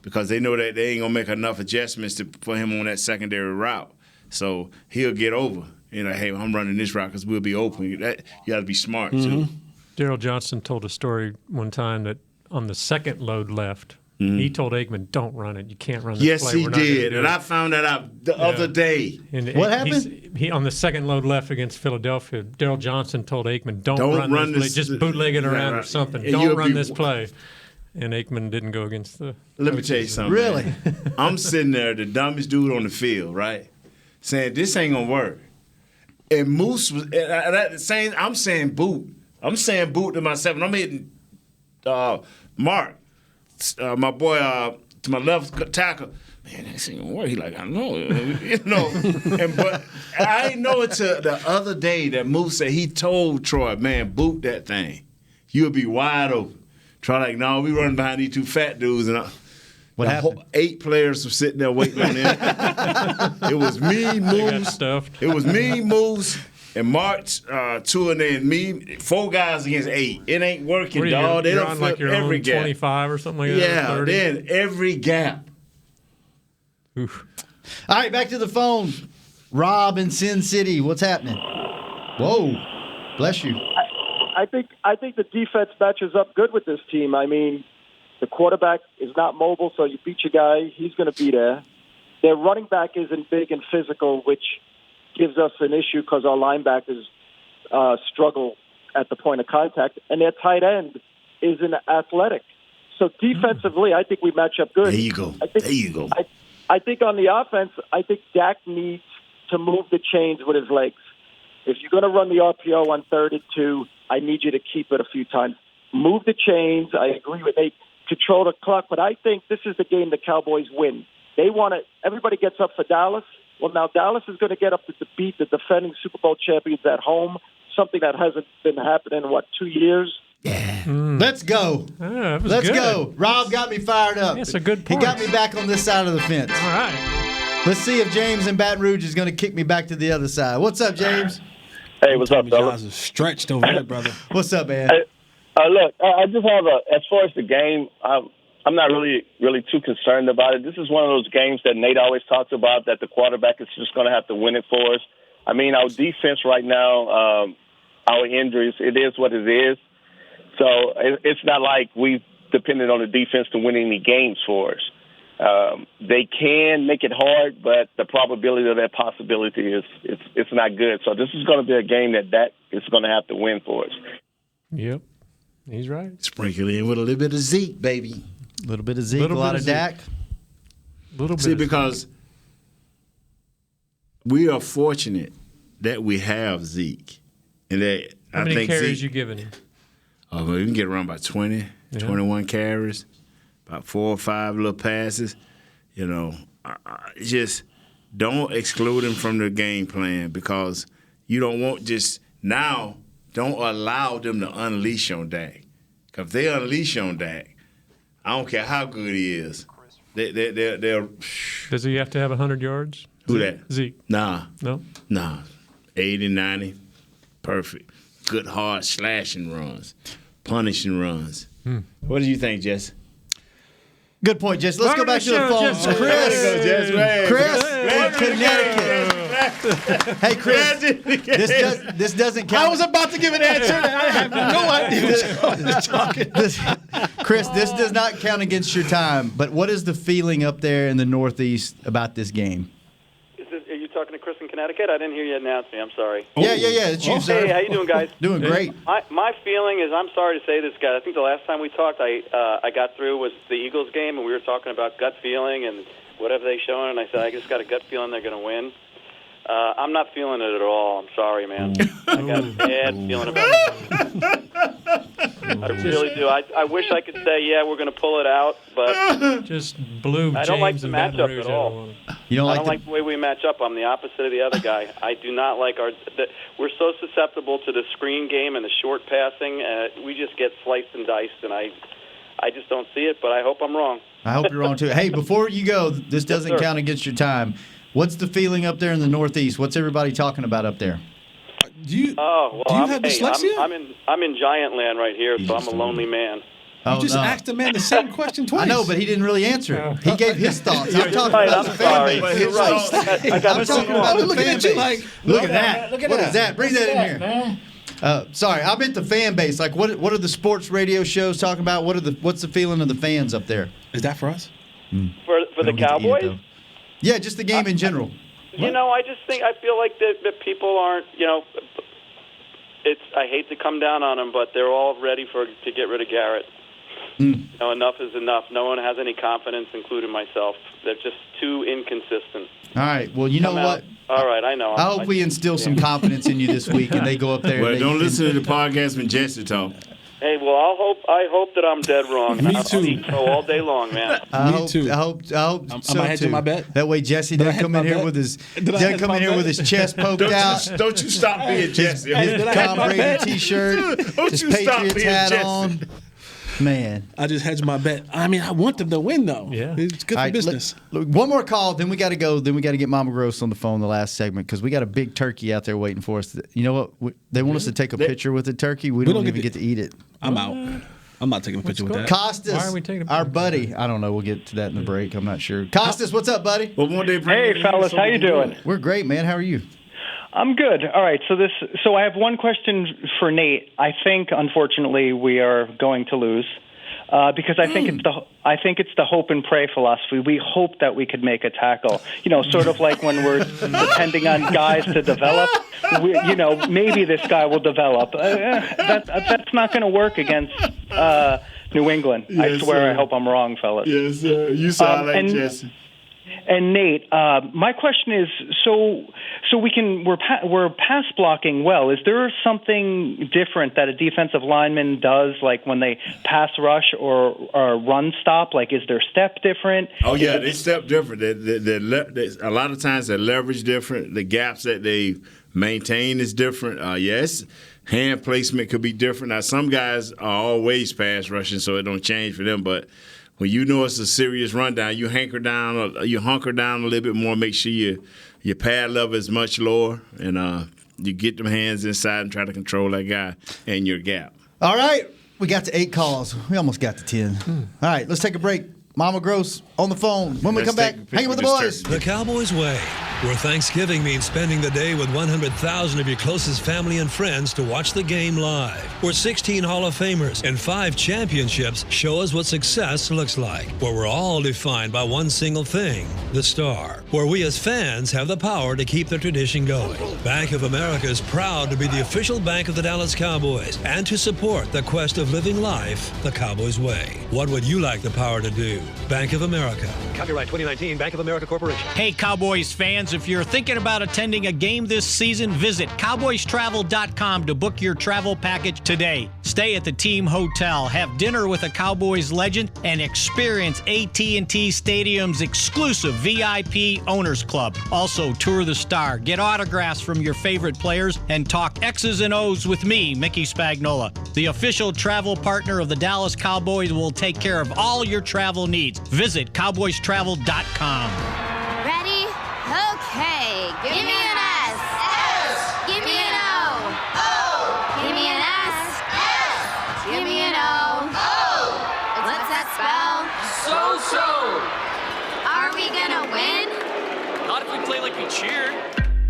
Because they know that they ain't going to make enough adjustments for him on that secondary route. So he'll get over. You know, hey, I'm running this route because we'll be open. You got to be smart, too. Daryl Johnson told a story one time that on the second load left, he told Aikman, don't run it. You can't run this play. Yes, he did. And I found that out the other day. And what happened? He on the second load left against Philadelphia, Daryl Johnson told Aikman, don't run this play. Just bootleg it around or something. Don't run this play. And Aikman didn't go against the. Let me tell you something. Really? Man. I'm sitting there, the dumbest dude on the field, right? Saying, this ain't going to work. And Moose was saying, I'm saying boot. I'm saying boot to myself. And I'm hitting Mark, my boy, to my left tackle. Man, this ain't going to work. He like, I know. You know. But I didn't know until the other day that Moose said he told Troy, man, boot that thing. You'll be wide open. Troy like, no, we running behind these two fat dudes. And what happened? 8 players were sitting there waiting on them. It was me, Moose. It was me, Moose, and Mark, 2, and then me. 4 guys against 8. It ain't working, dog. They don't flip like every gap. 25 or something like that. Yeah, then every gap. Oof. All right, back to the phone. Rob in Sin City, what's happening? Whoa, bless you. I think the defense matches up good with this team. I mean, the quarterback is not mobile, so you beat your guy, he's going to be there. Their running back isn't big and physical, which gives us an issue because our linebackers struggle at the point of contact, and their tight end isn't athletic. So defensively, I think we match up good. There you go. I think on the offense, I think Dak needs to move the chains with his legs. If you're going to run the RPO on 3rd and 2, I need you to keep it a few times. Move the chains. I agree with they control the clock, but I think this is the game the Cowboys win. They want to. Everybody gets up for Dallas. Well, now Dallas is going to get up to beat the defending Super Bowl champions at home, something that hasn't been happening in 2 years. Yeah. Let's go. Let's go. Rob got me fired up. That's a good point. He got me back on this side of the fence. All right. Let's see if James in Baton Rouge is going to kick me back to the other side. What's up, James? Hey, what's up, fellas? Jaws are stretched over there, brother. What's up, man? Hey, look, I just have as far as the game, I'm not really too concerned about it. This is one of those games that Nate always talks about, that the quarterback is just going to have to win it for us. I mean, our defense right now, our injuries, it is what it is. So it's not like we've depended on the defense to win any games for us. They can make it hard, but the probability of that possibility it's not good. So this is going to be a game that is going to have to win for us. Yep, he's right. Sprinkle in with a little bit of Zeke, baby. A little bit of Zeke, a lot of Dak. See, because we are fortunate that we have Zeke, and that how many carries you giving him? We can get around about 20, 21 carries. About 4 or 5 little passes, you know. Just don't exclude him from the game plan, because you don't want don't allow them to unleash on Dak. Because if they unleash on Dak, I don't care how good he is, They're. Does he have to have 100 yards? Who that? Zeke. Nah. No? Nah. 80, 90. Perfect. Good, hard slashing runs. Punishing runs. What do you think, Jess? Good point, Jess. Let's go back to the phone. Chris in Connecticut. Hey, Chris, this doesn't count. I was about to give an answer and I have no idea what you're talking. Chris, this does not count against your time, but what is the feeling up there in the Northeast about this game? Are you talking to Chris in Connecticut? I didn't hear you announce me. I'm sorry. Yeah. It's you, sir. Hey, how you doing, guys? Doing great. My feeling is, I'm sorry to say this, guys. I think the last time we talked, I got through was the Eagles game, and we were talking about gut feeling and whatever they showing, and I said I just got a gut feeling they're going to win. I'm not feeling it at all. I'm sorry, man. I got a bad feeling about it. I really do. I wish I could say, yeah, we're going to pull it out, but just blew. I don't like the matchup at all. You don't I don't like the way we match up. I'm the opposite of the other guy. I do not like we're so susceptible to the screen game and the short passing. We just get sliced and diced, and I just don't see it. But I hope I'm wrong. I hope you're wrong too. Hey, before you go, this doesn't count against your time. What's the feeling up there in the Northeast? What's everybody talking about up there? Do you have dyslexia? I'm in giant land right here, so I'm a lonely man. You just asked the man the same question twice. I know, but he didn't really answer it. He gave his thoughts. I'm talking about the sorry. fan base. You're right. I'm talking about the fan base. Like, look at that. What is that? Bring that in here. Sorry, I meant the fan base. Like, what are the sports radio shows talking about? What's the feeling of the fans up there? Is that for us? For the Cowboys? Yeah, just the game in general. I just feel like that people aren't, I hate to come down on them, but they're all ready to get rid of Garrett. Enough is enough. No one has any confidence, including myself. They're just too inconsistent. All right. Well, you know what? All right, I know. I hope we instill some confidence in you this week, and they go up there. Well, don't listen to the podcast when Jesse talk. Hey, well, I hope that I'm dead wrong. Me too. I'll eat crow all day long, man. Me too. I hope so am I hedging my bet? That way Jesse doesn't come in here with his chest poked out. Don't you stop being Jesse. His Tom Brady T-shirt, his Patriots hat on. Man, I just hedged my bet. I mean, I want them to win, though. Yeah, it's good for business. One more call, then we got to go. Then we got to get Mama Gross on the phone the last segment because we got a big turkey out there waiting for us. You know what? They want us to take a picture with the turkey. We don't even get to eat it. I'm out. I'm not taking a picture with that. Costas, why are we taking a picture? Our buddy. I don't know. We'll get to that in the break. I'm not sure. Costas, what's up, buddy? Well, hey, fellas, how you doing? We're great, man. How are you? I'm good. All right. So I have one question for Nate. I think, unfortunately, we are going to lose. Because I think it's the hope and pray philosophy. We hope that we could make a tackle. Sort of like when we're depending on guys to develop. Maybe this guy will develop. That's not going to work against New England. Yes, I swear. Sir. I hope I'm wrong, fellas. Yes, sir. You sound like Jesse. And Nate, my question is: we're pass blocking well. Is there something different that a defensive lineman does, like when they pass rush or run stop? Like, is their step different? Oh yeah, they step different. A lot of times their leverage different. The gaps that they maintain is different. Yes. Hand placement could be different. Now, some guys are always pass rushing, so it don't change for them, but when you know it's a serious rundown, you hunker down a little bit more. Make sure your pad level is much lower, and you get them hands inside and try to control that guy and your gap. All right, we got to 8 calls. We almost got to 10. All right, let's take a break. Mama Gross on the phone. When we come back, hanging with the boys. The Cowboys way, where Thanksgiving means spending the day with 100,000 of your closest family and friends to watch the game live. Where 16 Hall of Famers and 5 championships show us what success looks like. Where we're all defined by one single thing, the star. Where we as fans have the power to keep the tradition going. Bank of America is proud to be the official bank of the Dallas Cowboys and to support the quest of living life the Cowboys way. What would you like the power to do? Bank of America. Copyright 2019, Bank of America Corporation. Hey, Cowboys fans, if you're thinking about attending a game this season, visit cowboystravel.com to book your travel package today. Stay at the team hotel, have dinner with a Cowboys legend, and experience AT&T Stadium's exclusive VIP Owners Club. Also, tour the star, get autographs from your favorite players, and talk X's and O's with me, Mickey Spagnola. The official travel partner of the Dallas Cowboys will take care of all your travel needs. Visit cowboystravel.com CowboysTravel.com. Ready? Okay. Give me an S. S. Give me an O. O. Give me an S. S. Give me an O. O. What's that spell? So. Are we gonna win? Not if we play like we cheer.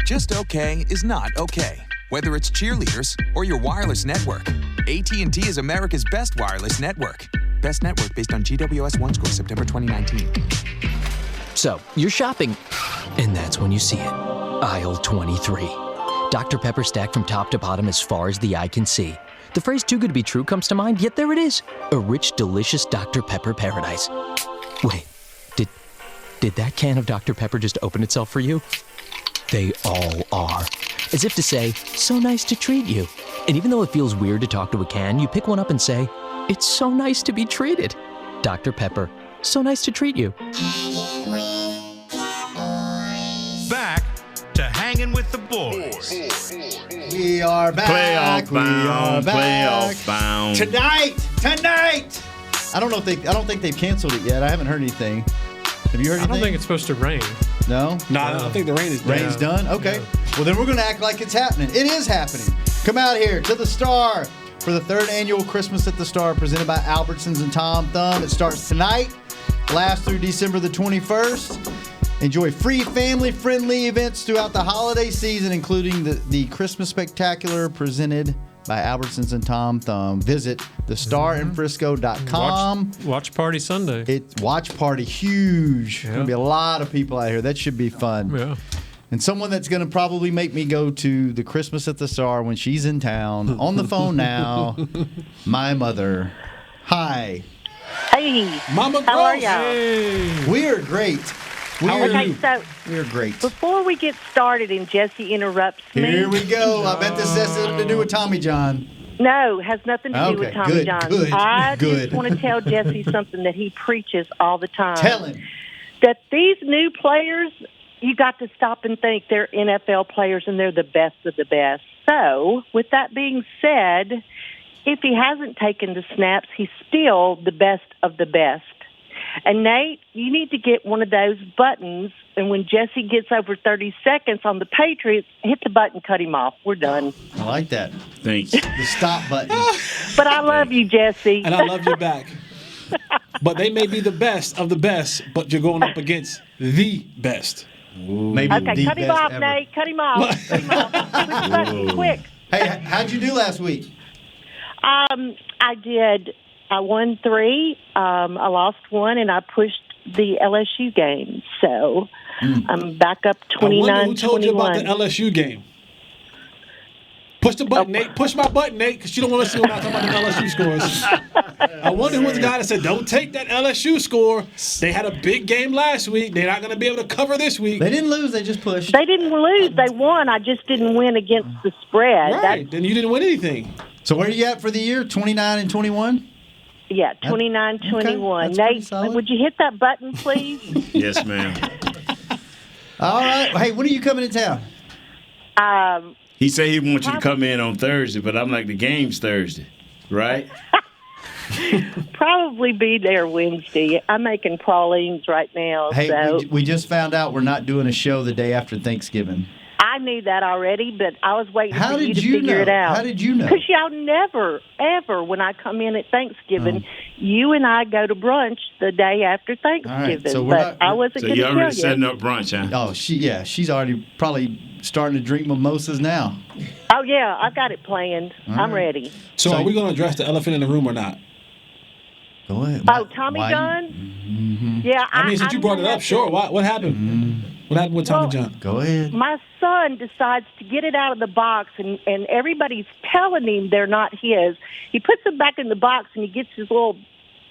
Just okay is not okay. Whether it's cheerleaders or your wireless network, AT&T is America's best wireless network. Best network based on GWS 1 score September 2019. So, you're shopping, and that's when you see it. Aisle 23. Dr. Pepper stacked from top to bottom as far as the eye can see. The phrase too good to be true comes to mind, yet there it is. A rich, delicious Dr. Pepper paradise. Wait, did that can of Dr. Pepper just open itself for you? They all are. As if to say, so nice to treat you. And even though it feels weird to talk to a can, you pick one up and say, it's so nice to be treated. Dr. Pepper, so nice to treat you. Back to Hanging with the Boys. We are back. Playoff bound. Tonight. I don't think they've canceled it yet. I haven't heard anything. Have you heard anything? I don't think it's supposed to rain. No? No, I think the rain is done. Rain's done? Okay. Yeah. Well, then we're going to act like it's happening. It is happening. Come out here to the Star for the 3rd annual Christmas at the Star presented by Albertsons and Tom Thumb. It starts tonight, lasts through December the 21st. Enjoy free family-friendly events throughout the holiday season, including the Christmas Spectacular presented by Albertsons and Tom Thumb. Visit thestarinfrisco.com. Watch Party Sunday. It's watch party huge. Yeah. Going to be a lot of people out here. That should be fun. Yeah. And someone that's going to probably make me go to the Christmas at the Star when she's in town. On the phone now, my mother. Hi. Hey. Mama How are Gross. y'all? Hey. We are great. Okay, so We are great. before we get started and Jesse interrupts me. Here we go. I bet this has something to do with Tommy John. No, has nothing to do with Tommy good, John. good, I good. just want to tell Jesse something that he preaches all the time. Tell him. That these new players, you got to stop and think they're NFL players and they're the best of the best. So, with that being said, if he hasn't taken the snaps, he's still the best of the best. And Nate, you need to get one of those buttons, and when Jesse gets over 30 seconds on the Patriots, hit the button, cut him off. We're done. I like that. Thanks. The stop button. But I love you, Jesse. And I love you back. But they may be the best of the best, but you're going up against the best. Maybe Okay, the cut him best off, ever. Nate. Cut him off. Cut him off. Push the button, quick. Hey, how'd you do last week? I did. I won 3. I lost 1, and I pushed the LSU game. So I'm back up 29-21. I wonder who told you about the LSU game. Push the button, Nate. Push my button, Nate, because you don't want to see when I talk about the LSU scores. I wonder who was the guy that said, don't take that LSU score. They had a big game last week. They're not going to be able to cover this week. They didn't lose. They just pushed. They didn't lose. They won. I just didn't win against the spread. Right. Then you didn't win anything. So where are you at for the year? 29-21? Yeah, 29-21. Nate, would you hit that button, please? Yes, ma'am. All right. Hey, when are you coming to town? He said he wants you to come in on Thursday, but I'm like, the game's Thursday, right? Probably be there Wednesday. I'm making pralines right now. Hey, so we just found out we're not doing a show the day after Thanksgiving. I knew that already, but I was waiting How for you did to you figure know? it out. How did you know? Because y'all never, ever, when I come in at Thanksgiving, you and I go to brunch the day after Thanksgiving. All right, so we're but I wasn't So going you to already tell setting you. up brunch, huh? Oh, she's already probably starting to drink mimosas now. Oh, yeah, I've got it planned. I'm ready. So are we going to address the elephant in the room or not? Go ahead. Oh, Tommy John? Mm-hmm. Yeah, I mean, since you brought it up, sure. What happened? What happened with Tommy John? Go ahead. My son decides to get it out of the box, and everybody's telling him they're not his. He puts them back in the box, and he gets his little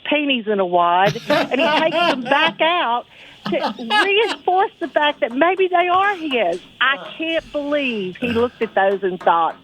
panties in a wad, and he takes them back out to reinforce the fact that maybe they are his. I can't believe he looked at those and thought,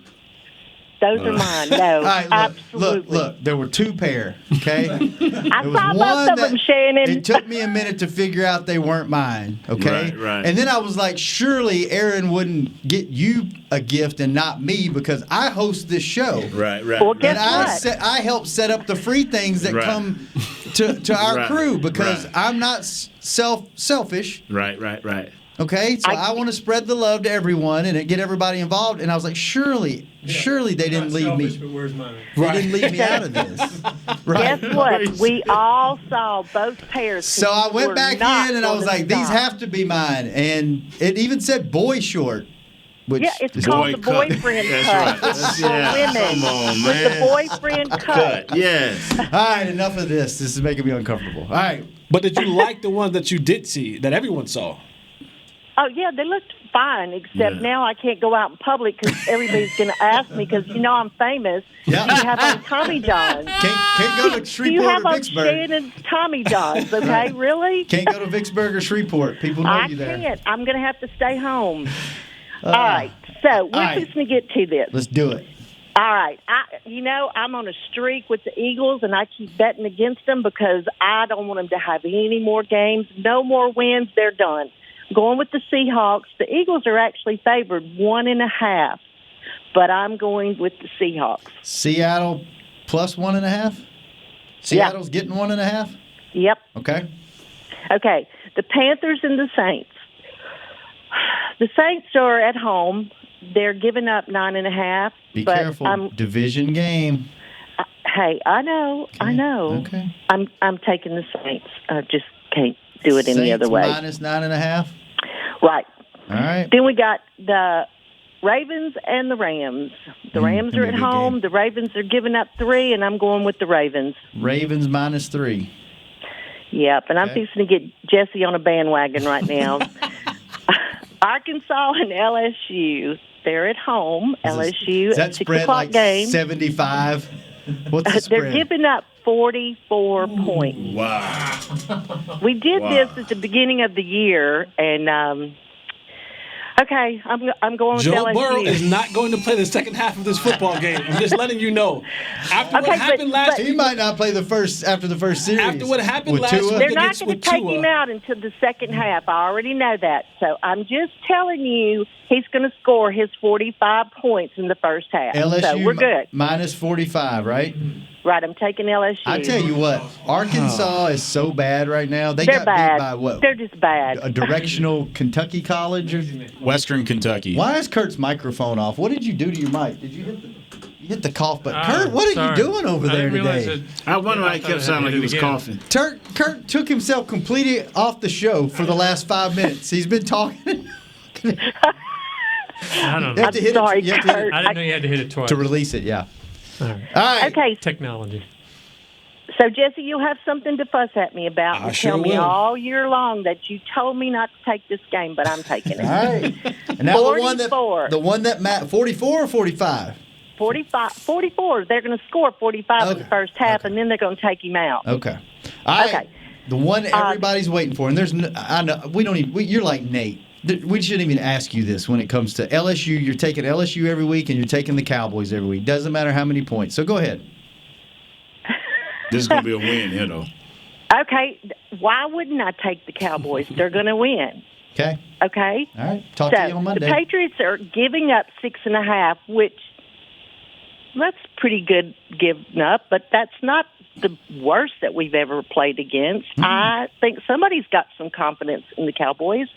those are mine. No, All right, absolutely. Look, there were 2 pair, okay? I saw both of them, Shannon. It took me a minute to figure out they weren't mine, okay? Right. And then I was like, surely Aaron wouldn't get you a gift and not me because I host this show. Right. Well, guess And what? I help set up the free things that Right. come to our Right, crew because right. I'm not selfish. Right. Okay, so I want to spread the love to everyone and get everybody involved. And I was like, surely they didn't leave me. But where's mine? They didn't leave me out of this. Right. Guess what? We all saw both pairs. So I went were back not in and I was gonna like, these stop. have to be mine. And it even said boy short. Which Yeah, it's called the boyfriend cut. Right. It's for Yeah, women. come on, With the man. boyfriend cut. Yes. All right, enough of this. This is making me uncomfortable. All right. But did you like the ones that you did see, that everyone saw? Oh, yeah, they looked fine, except now I can't go out in public because everybody's going to ask me because, I'm famous. Yeah. Do you have on Tommy Johns? Can't go to Do you Shreveport have or on Vicksburg. Shannon's Tommy Johns, okay? Really? Can't go to Vicksburg or Shreveport. People know I you there. can't. I'm going to have to stay home. All right, so we're right. fixing to get to this. Let's do it. All right. I'm on a streak with the Eagles, and I keep betting against them because I don't want them to have any more games. No more wins. They're done. Going with the Seahawks. The Eagles are actually favored 1.5, but I'm going with the Seahawks. Seattle plus 1.5? Seattle's getting 1.5? Yep. Okay. Okay. The Panthers and the Saints. The Saints are at home. They're giving up 9.5. Be but careful. Division game. Hey, I know. Okay. I'm taking the Saints. I just can't do it any other way. Minus 9.5? Right. All right. Then we got the Ravens and the Rams. The Rams are at home. The Ravens are giving up 3, and I'm going with the Ravens. Ravens minus 3. Yep, and I'm fixing to get Jesse on a bandwagon right now. Arkansas and LSU. They're at home. LSU Is that at 6 spread o'clock like game. 75? What's the They're spread? giving up 44 points. Wow. We did this at the beginning of the year, and okay, I'm going with Joe LSU. Burrow is not going to play the second half of this football game. I'm just letting you know. After what happened last He might not play after the first series. After what happened with last Tua. week They're not going to take him out until the second half. I already know that. So I'm just telling you he's going to score his 45 points in the first half. LSU so we're good. minus 45, right? Right, I'm taking LSU. I tell you what, Arkansas is so bad right now. They're got bad. beat by what? They're just bad. A directional Kentucky college? Or? Western Kentucky. Why is Kurt's microphone off? What did you do to your mic? Did you hit the cough button? Kurt, what are you doing over there today? I wonder why it kept sounding like he was coughing. Kurt took himself completely off the show for the last 5 minutes. He's been talking. I don't know. I'm sorry, Kurt. I didn't know you had to hit it twice. To release it, yeah. All right. All right. Okay. Technology. So, Jesse, you'll have something to fuss at me about and sure tell me will. all year long that you told me not to take this game, but I'm taking it. All right. And now 44. the one that 44 or 45? 44. They're going to score 45 in the first half, and then they're going to take him out. Okay. All right. Okay. The one everybody's waiting for, and I know we don't even. You're like Nate. We shouldn't even ask you this when it comes to LSU. You're taking LSU every week, and you're taking the Cowboys every week. Doesn't matter how many points. So go ahead. This is going to be a win here, though. Okay. Why wouldn't I take the Cowboys? They're going to win. Okay. Okay. All right. Talk to you on Monday. The Patriots are giving up 6.5, which that's pretty good giving up, but that's not the worst that we've ever played against. Mm-hmm. I think somebody's got some confidence in the Cowboys.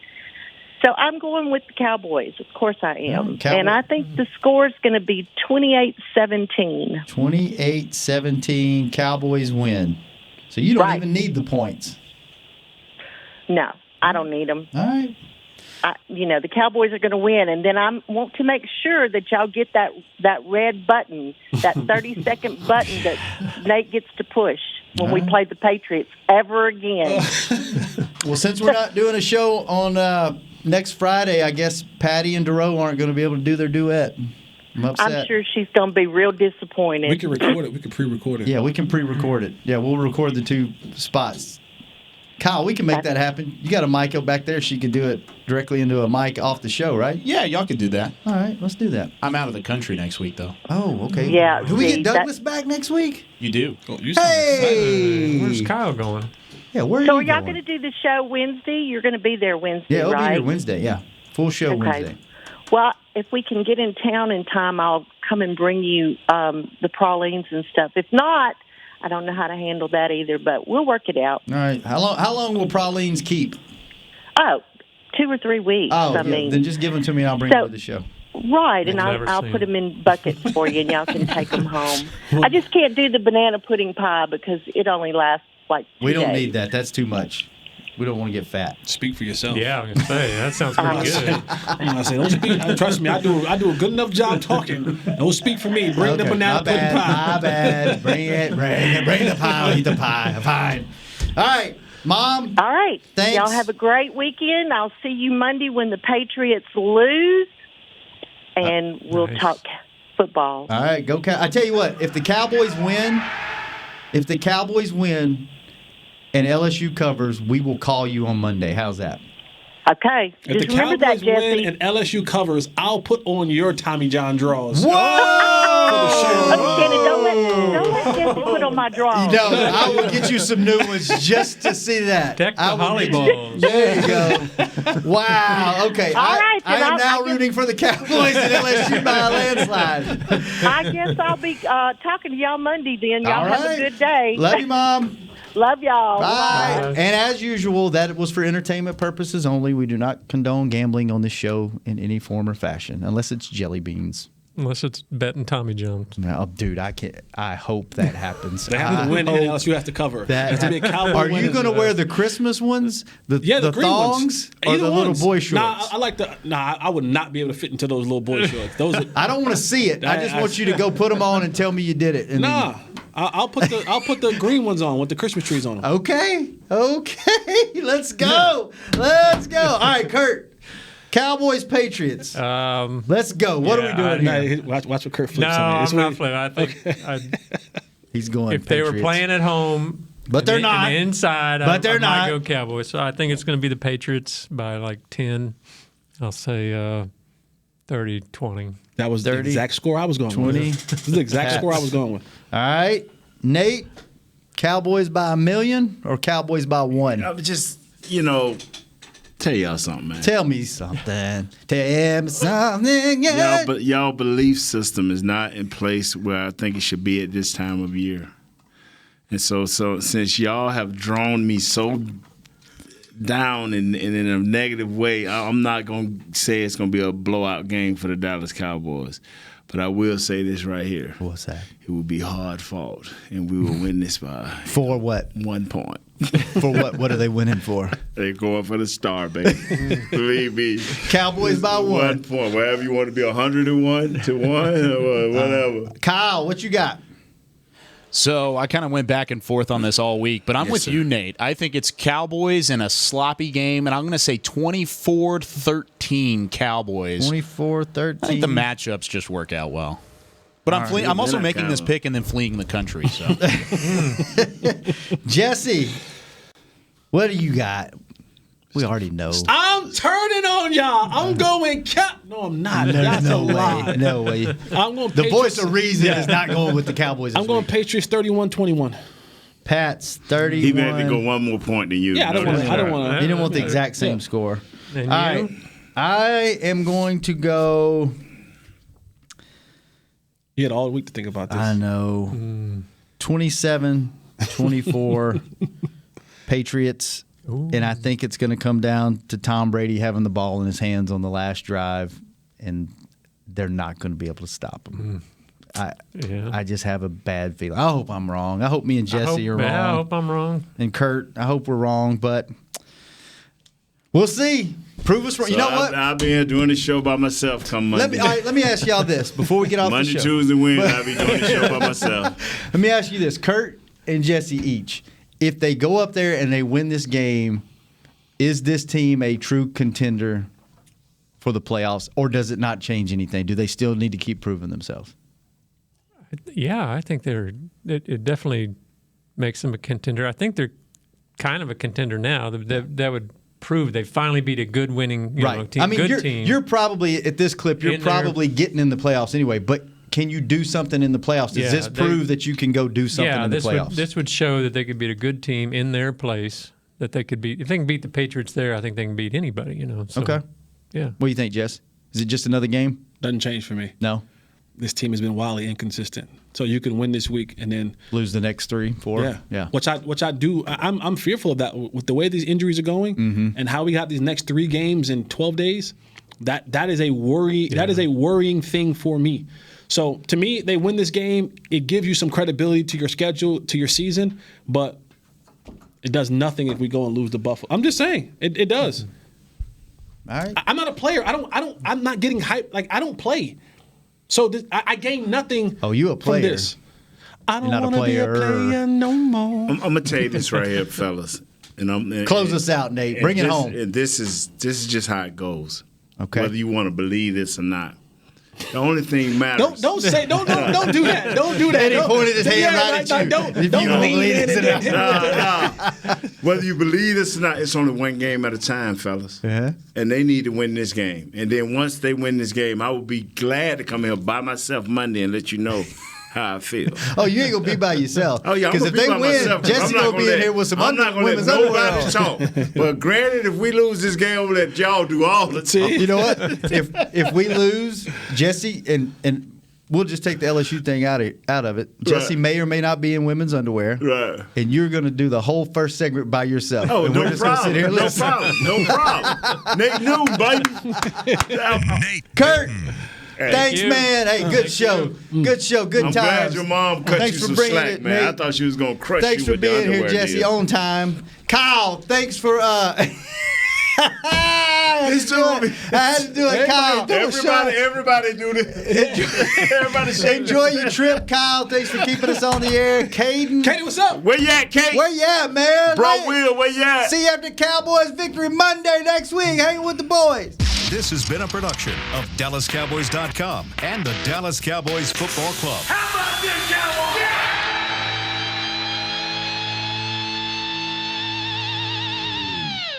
So I'm going with the Cowboys. Of course I am. And I think the score is going to be 28-17. 28-17, Cowboys win. So you don't even need the points. No, I don't need them. All right. The Cowboys are going to win, and then I want to make sure that y'all get that red button, that 30-second button that Nate gets to push when we play the Patriots ever again. Well, since we're not doing a show on next Friday, I guess Patty and Duro aren't going to be able to do their duet. I'm upset. I'm sure she's going to be real disappointed. We can record it. We can pre-record it. Yeah, we can pre-record it. Yeah, we'll record the two spots. Kyle, we can make that happen. You got a mic back there. She can do it directly into a mic off the show, right? Yeah, y'all can do that. All right, let's do that. I'm out of the country next week, though. Oh, okay. Yeah. Do we get Douglas back next week? You do. Oh, you Hey! Where's Kyle going? Yeah, where are So you are y'all going? going to do the show Wednesday? You're going to be there Wednesday, Yeah, it'll right? be here Wednesday, yeah. Full show Wednesday. Well, if we can get in town in time, I'll come and bring you the pralines and stuff. If not, I don't know how to handle that either, but we'll work it out. All right. How long will pralines keep? Oh, 2 or 3 weeks. Oh, I mean, then just give them to me and I'll bring them to the show. Right, and I'll put them in buckets for you, and y'all can take them home. I just can't do the banana pudding pie because it only lasts like 2 We don't days. need that. That's too much. We don't want to get fat. Speak for yourself. Yeah, I was gonna say that sounds pretty good. I say, don't speak. Trust me, I do a good enough job talking. Don't speak for me. Bring the banana pudding pie. My bad. Bring the pie. I'll eat the pie. Fine. All right, Mom. All right. Thanks. Y'all have a great weekend. I'll see you Monday when the Patriots lose, and we'll talk football. All right, go I tell you what, if the Cowboys win and LSU covers, we will call you on Monday. How's that? Okay. If the Just remember that, Cowboys Jesse. win and LSU covers, I'll put on your Tommy John draws. Whoa! Don't let Jesse put on my drawers. No, I will get you some new ones just to see that. Deck the I will Holly get you- Balls. There you go. Wow. Okay. All right, I then am now rooting for the Cowboys and LSU by a landslide. I guess I'll be talking to y'all Monday then. Y'all All have right. a good day. Love you, Mom. Love y'all. Bye. And as usual, that was for entertainment purposes only. We do not condone gambling on this show in any form or fashion, unless it's jelly beans. Unless it's betting Tommy Jones. No, dude, I can't. I hope that happens. They have to win, and LSU has to cover. That Has to be a Cowboy Are win you and- going to wear the Christmas ones? The the green thongs ones. or Either the little ones. boy shorts? Nah, I like the. Nah, I would not be able to fit into those little boy shorts. Those. I don't want to see it. I just want you to go put them on and tell me you did it. And Nah, I'll put the green ones on with the Christmas trees on them. Okay. Let's go. Let's go. All right, Kurt. Cowboys, Patriots. Let's go. What are we doing here? Watch what Kurt flips No, on me. I'm not flipping. I think He's going. if they were Patriots. playing at home, But they're not. and inside, But they're I might not. go Cowboys. So I think it's going to be the Patriots by like 10. I'll say 30-20. That was the 30, exact score I was going 20. with. This is the exact score I was going with. All right, Nate. Cowboys by 1,000,000 or Cowboys by 1? I'm just, tell y'all something, man. Tell me something. Tell me something. Yeah. But y'all belief system is not in place where I think it should be at this time of year. And so since y'all have drawn me so down in a negative way, I'm not going to say it's going to be a blowout game for the Dallas Cowboys. But I will say this right here. What's that? It will be hard fought, and we will win this by For what? 1 point. For what? What are they winning for? They're going for the star, baby. Believe me. Cowboys by 1. 1 point. Wherever you want to be, 101 to 1 or whatever. Kyle, what you got? So I kind of went back and forth on this all week, but I'm with you, Nate. I think it's Cowboys in a sloppy game, and I'm going to say 24-13 Cowboys. 24-13. I think the matchups just work out well. But I'm also making this pick and then fleeing the country. So, Jesse, what do you got? We already know. I'm turning on y'all. I'm going Cap. No, I'm not. There's no That's a lie. way. No way. I'm going The voice Patriots. of reason is not going with the Cowboys. I'm going Patriots 31-21. Pats 31. He had to go one more point than you. Yeah, I don't want He didn't want the exact same score. And All you? right. I am going to go. You had all week to think about this. I know. 27-24 Patriots. Ooh. And I think it's going to come down to Tom Brady having the ball in his hands on the last drive, and they're not going to be able to stop him. I just have a bad feeling. I hope I'm wrong. I hope me and Jesse are wrong. I hope I'm wrong. And Kurt, I hope we're wrong, but we'll see. Prove us wrong. You know what? I'll be here doing the show by myself come Monday. Let me ask y'all this before we get off Monday, the show. Tuesday, Wednesday, I'll be doing the show by myself. Let me ask you this. Kurt and Jesse each. If they go up there and they win this game, is this team a true contender for the playoffs, or does it not change anything? Do they still need to keep proving themselves? Yeah, I think it definitely makes them a contender. I think they're kind of a contender now. That would prove they finally beat a good winning team. I mean, good team. you're probably at this clip. You're probably getting in the playoffs anyway. But can you do something in the playoffs? Does this prove that you can go do something in the playoffs? This would show that they could beat a good team in their place. That they could beat. If they can beat the Patriots there, I think they can beat anybody. So, okay. Yeah. What do you think, Jess? Is it just another game? Doesn't change for me. No. this team has been wildly inconsistent. So you can win this week and then lose the next 3, 4. Yeah. Which I do. I'm fearful of that with the way these injuries are going and how we got these next 3 games in 12 days. That is a worry. That is a worrying thing for me. So to me, they win this game. It gives you some credibility to your schedule, to your season, but it does nothing if we go and lose to Buffalo. I'm just saying it does. All right. I'm not a player. I'm not getting hyped. Like, I don't play. So I gain nothing. Oh, you a player? From this. I don't want to be a player no more. I'm gonna tell you this right here, fellas. Close us out, Nate. Bring it home. And this is just how it goes. Okay. Whether you want to believe this or not. The only thing matters. Don't do that. Don't do that. He pointed his hand right at you. Don't believe it. Nah. Whether you believe this or not, it's only one game at a time, fellas. Yeah. And they need to win this game. And then once they win this game, I will be glad to come here by myself Monday and let you know how I feel. Oh, you ain't gonna be by yourself. Oh yeah, because if they win, Jesse gonna be in here with some women's underwear. Talk. But granted, if we lose this game, we'll let y'all do all the talk. You know what? If we lose, Jesse and we'll just take the LSU thing out of it. Jesse may or may not be in women's underwear. Right. And you're gonna do the whole first segment by yourself. Oh, and no we're just problem. Gonna sit here and No listen. problem. Nate Noon, baby. Kurt. Hey, Thanks, man. Hey, good show. Good show. Good I'm times. glad your mom cut Thanks you for some bringing slack, it, man. Nate. I thought she was going to crush Thanks you for with the being here, underwear Jesse, deal. on time. Kyle, thanks for I had to do it, Kyle. Everybody do this. Everybody Enjoy your trip, Kyle. Thanks for keeping us on the air. Caden, what's up? Where you at, Kate? Where you at, man? Bro, Will, where you at? See you after Cowboys victory Monday next week. Hanging with the boys. This has been a production of DallasCowboys.com and the Dallas Cowboys Football Club. How about this, Cowboys?